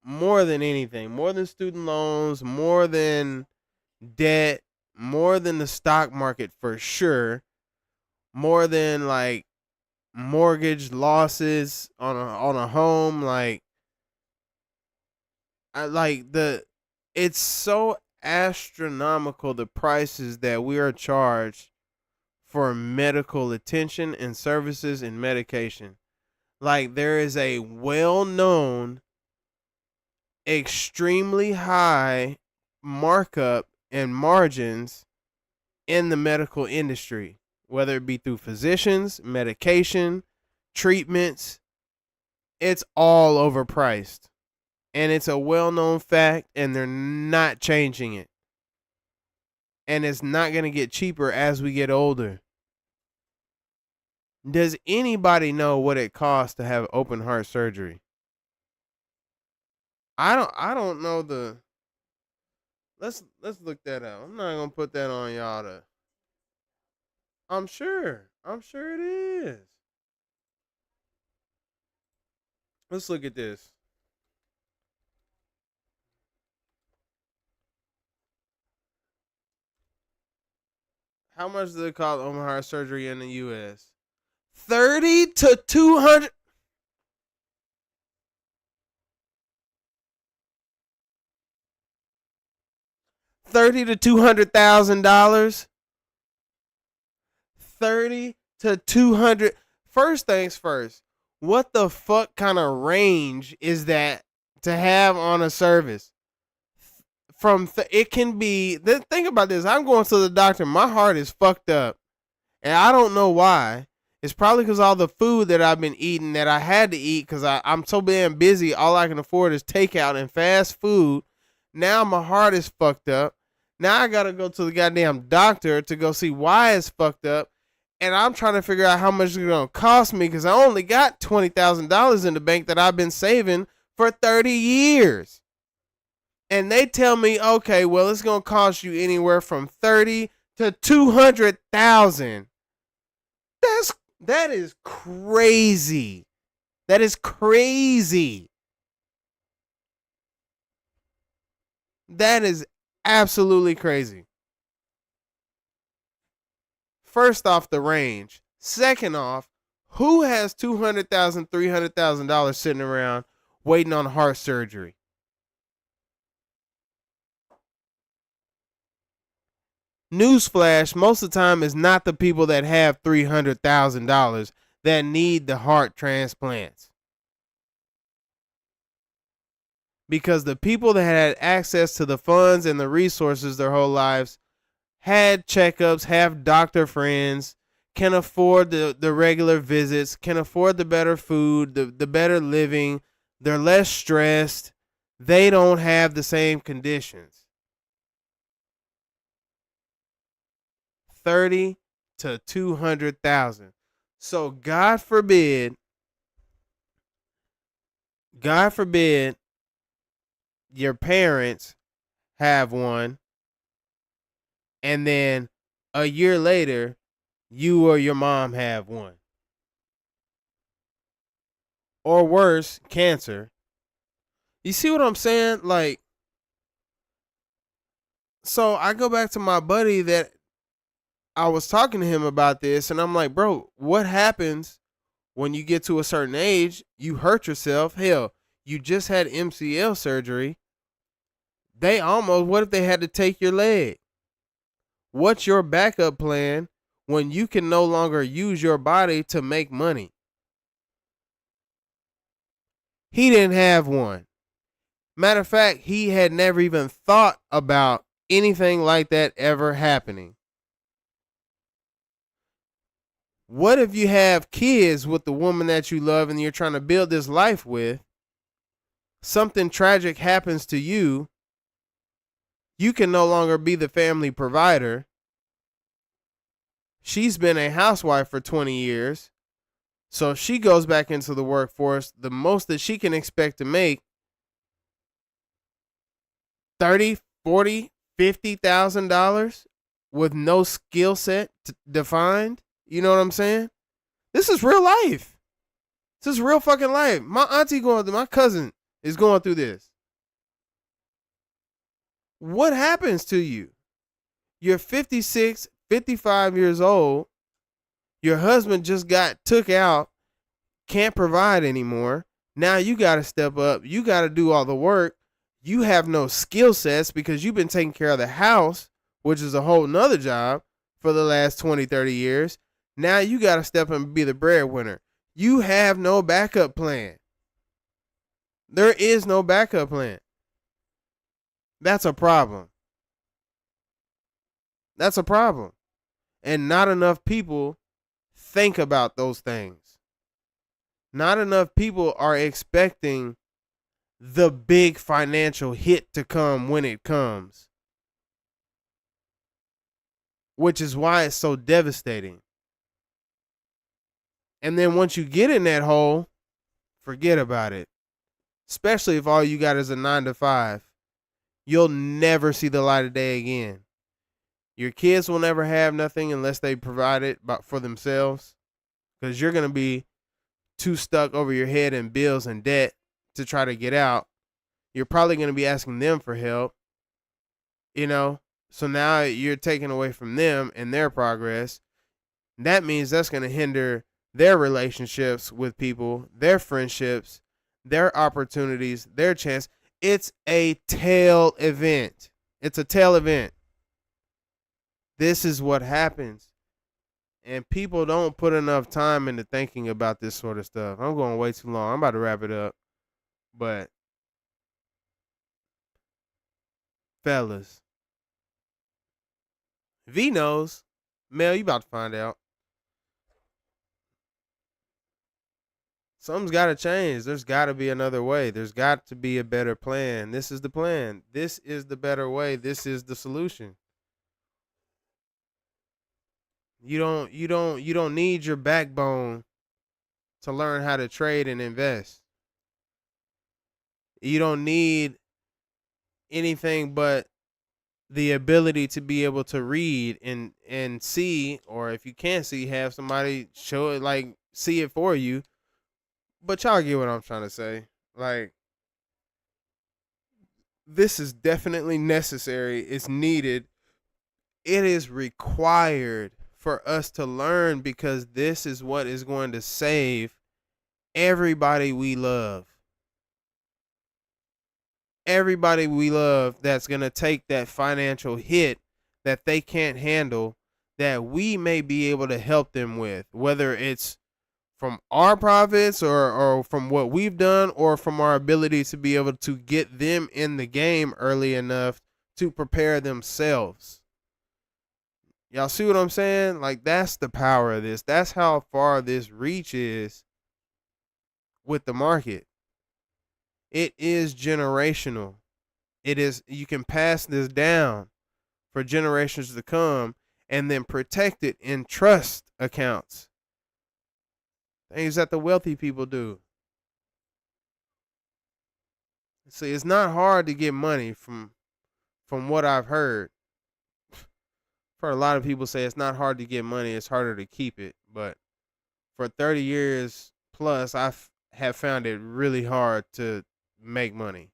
S1: more than anything, more than student loans, more than debt, more than the stock market for sure, more than like mortgage losses on a home. It's so astronomical, the prices that we are charged for medical attention and services and medication. Like, there is a well-known extremely high markup and margins in the medical industry, whether it be through physicians, medication, treatments. It's all overpriced. And it's a well-known fact, and they're not changing it. And it's not going to get cheaper as we get older. Does anybody know what it costs to have open heart surgery? I don't know the Let's look that up. I'm not going to put that on y'all to I'm sure. I'm sure it is. Let's look at this. How much does it cost open heart surgery in the U.S.? 30 to 200. 30 to $200,000. 30 to 200. First things first. What the fuck kind of range is that to have on a service? It can be. Think about this. I'm going to the doctor. My heart is fucked up, and I don't know why. It's probably because all the food that I've been eating that I had to eat because I'm so damn busy. All I can afford is takeout and fast food. Now my heart is fucked up. Now I gotta go to the goddamn doctor to go see why it's fucked up, and I'm trying to figure out how much it's gonna cost me because I only got $20,000 in the bank that I've been saving for 30 years. And they tell me, okay, well, it's gonna cost you anywhere from 30 to 200,000. That is crazy. That is crazy. That is absolutely crazy. First off, the range. Second off, who has $200,000, $300,000 sitting around waiting on heart surgery? Newsflash, most of the time is not the people that have $300,000 that need the heart transplants. Because the people that had access to the funds and the resources their whole lives had checkups, have doctor friends, can afford the regular visits, can afford the better food, the better living, they're less stressed, they don't have the same conditions. 30 to 200,000. So God forbid your parents have one, and then a year later you or your mom have one. Or worse, cancer. You see what I'm saying? Like, so I go back to my buddy that I was talking to him about this, and I'm like, bro, what happens when you get to a certain age? You hurt yourself. Hell, you just had MCL surgery. What if they had to take your leg? What's your backup plan when you can no longer use your body to make money? He didn't have one. Matter of fact, he had never even thought about anything like that ever happening. What if you have kids with the woman that you love and you're trying to build this life with? Something tragic happens to you. You can no longer be the family provider. She's been a housewife for 20 years. So if she goes back into the workforce, the most that she can expect to make, 30, 40, $50,000 with no skill set defined. You know what I'm saying? This is real life. This is real fucking life. My cousin is going through this. What happens to you? You're 56, 55 years old. Your husband just got took out, can't provide anymore. Now you got to step up. You got to do all the work. You have no skill sets because you've been taking care of the house, which is a whole nother job for the last 20, 30 years. Now you got to step up and be the breadwinner. You have no backup plan. There is no backup plan. That's a problem. That's a problem. And not enough people think about those things. Not enough people are expecting the big financial hit to come when it comes, which is why it's so devastating. And then once you get in that hole, forget about it. Especially if all you got is a 9 to 5. You'll never see the light of day again. Your kids will never have nothing unless they provide it for themselves, because you're going to be too stuck over your head in bills and debt to try to get out. You're probably going to be asking them for help, so now you're taking away from them and their progress. That means that's going to hinder their relationships with people, their friendships, their opportunities, their chance. It's a tail event. It's a tail event. This is what happens. And people don't put enough time into thinking about this sort of stuff. I'm going way too long. I'm about to wrap it up. But, fellas, V knows. Mel, you about to find out. Something's got to change. There's got to be another way. There's got to be a better plan. This is the plan. This is the better way. This is the solution. You don't need your backbone to learn how to trade and invest. You don't need anything but the ability to be able to read and see, or if you can't see, have somebody show it, like see it for you. But y'all get what I'm trying to say. Like, this is definitely necessary. It's needed. It is required for us to learn, because this is what is going to save everybody we love. Everybody we love that's going to take that financial hit that they can't handle that we may be able to help them with, whether it's from our profits or from what we've done or from our ability to be able to get them in the game early enough to prepare themselves. Y'all see what I'm saying? Like, that's the power of this. That's how far this reaches with the market. It is generational. It is, you can pass this down for generations to come and then protect it in trust accounts. Things that the wealthy people do. See, it's not hard to get money from what I've heard. For a lot of people say it's not hard to get money, it's harder to keep it. But for 30 years plus, have found it really hard to make money.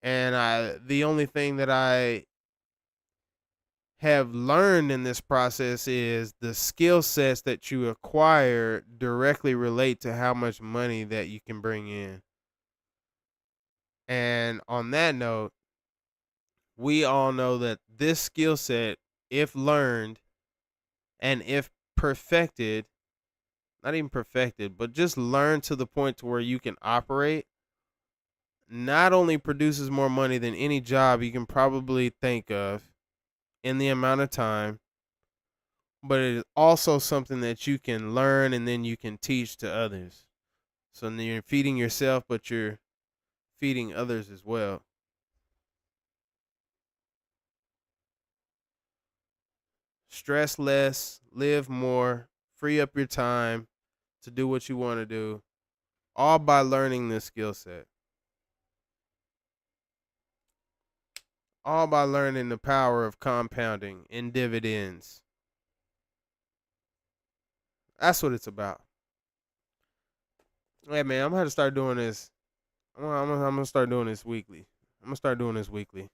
S1: And the only thing that I have learned in this process is the skill sets that you acquire directly relate to how much money that you can bring in. And on that note, we all know that this skill set, if learned and if perfected, not even perfected, but just learned to the point to where you can operate, not only produces more money than any job you can probably think of in the amount of time, but it is also something that you can learn and then you can teach to others. So then you're feeding yourself, but you're feeding others as well. Stress less, live more, free up your time to do what you want to do, all by learning this skill set. All by learning the power of compounding and dividends. That's what it's about. Hey man, I'm gonna have to start doing this. I'm gonna start doing this weekly. I'm gonna start doing this weekly.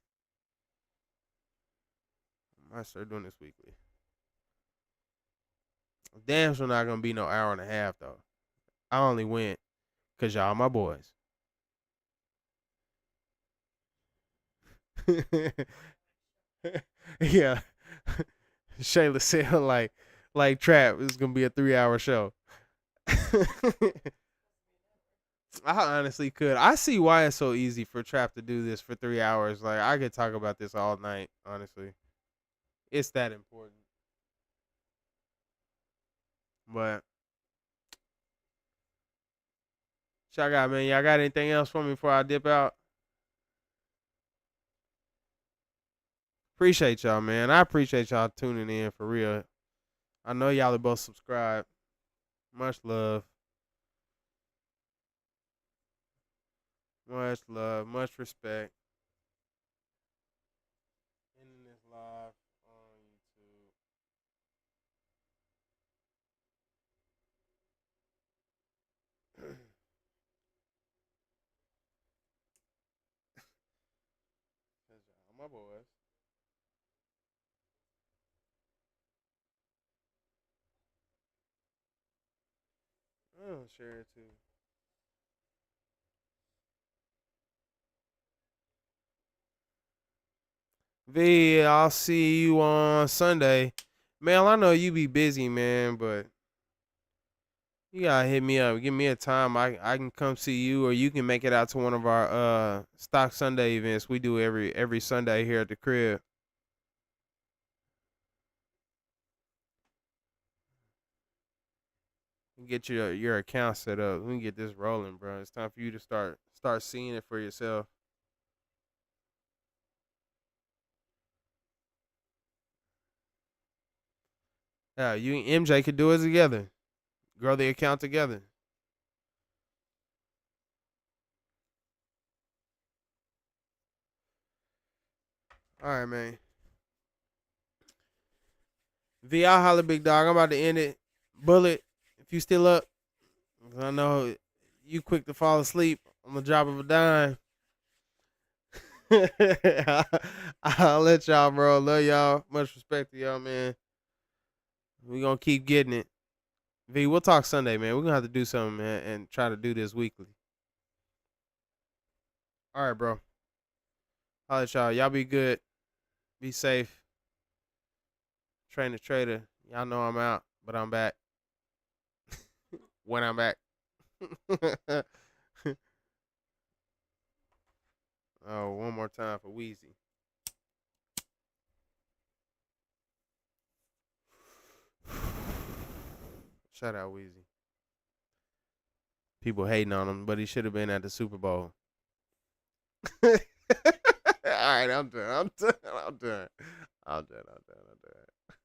S1: I might start doing this weekly. Damn sure not gonna be no hour and a half though. I only went cause y'all my boys. Yeah. Shayla said like Trap, it's gonna be a 3 hour show. I honestly could. I see why it's so easy for Trap to do this for 3 hours. Like I could talk about this all night, honestly. It's that important. But y'all got, man, y'all got anything else for me before I dip out? Appreciate y'all, man. I appreciate y'all tuning in for real. I know y'all are both subscribed. Much love. Much love. Much respect. Ending this live on YouTube. Cause y'all my boys. Oh, share it too. V, I'll see you on Sunday. Mel, I know you be busy, man, but you gotta hit me up. Give me a time. I can come see you, or you can make it out to one of our Stock Sunday events we do every Sunday here at the crib. Get your account set up. We can get this rolling, bro. It's time for you to start seeing it for yourself. Yeah, you and MJ could do it together. Grow the account together. All right, man. V, I'll holla, big dog. I'm about to end it. Bullet, if you still up, I know you quick to fall asleep on the drop of a dime. I'll let y'all, bro. Love y'all. Much respect to y'all, man. We gonna keep getting it. V, we'll talk Sunday, man. We're gonna have to do something, man, and try to do this weekly. All right, bro. I'll let y'all. Y'all be good. Be safe. Train the trader. Y'all know I'm out, but I'm back when I'm back. Oh, one more time for Wheezy. Shout out Wheezy. People hating on him, but he should have been at the Super Bowl. All right, I'm done. I'm done. I'm done. I'm done. I'm done. I'm done.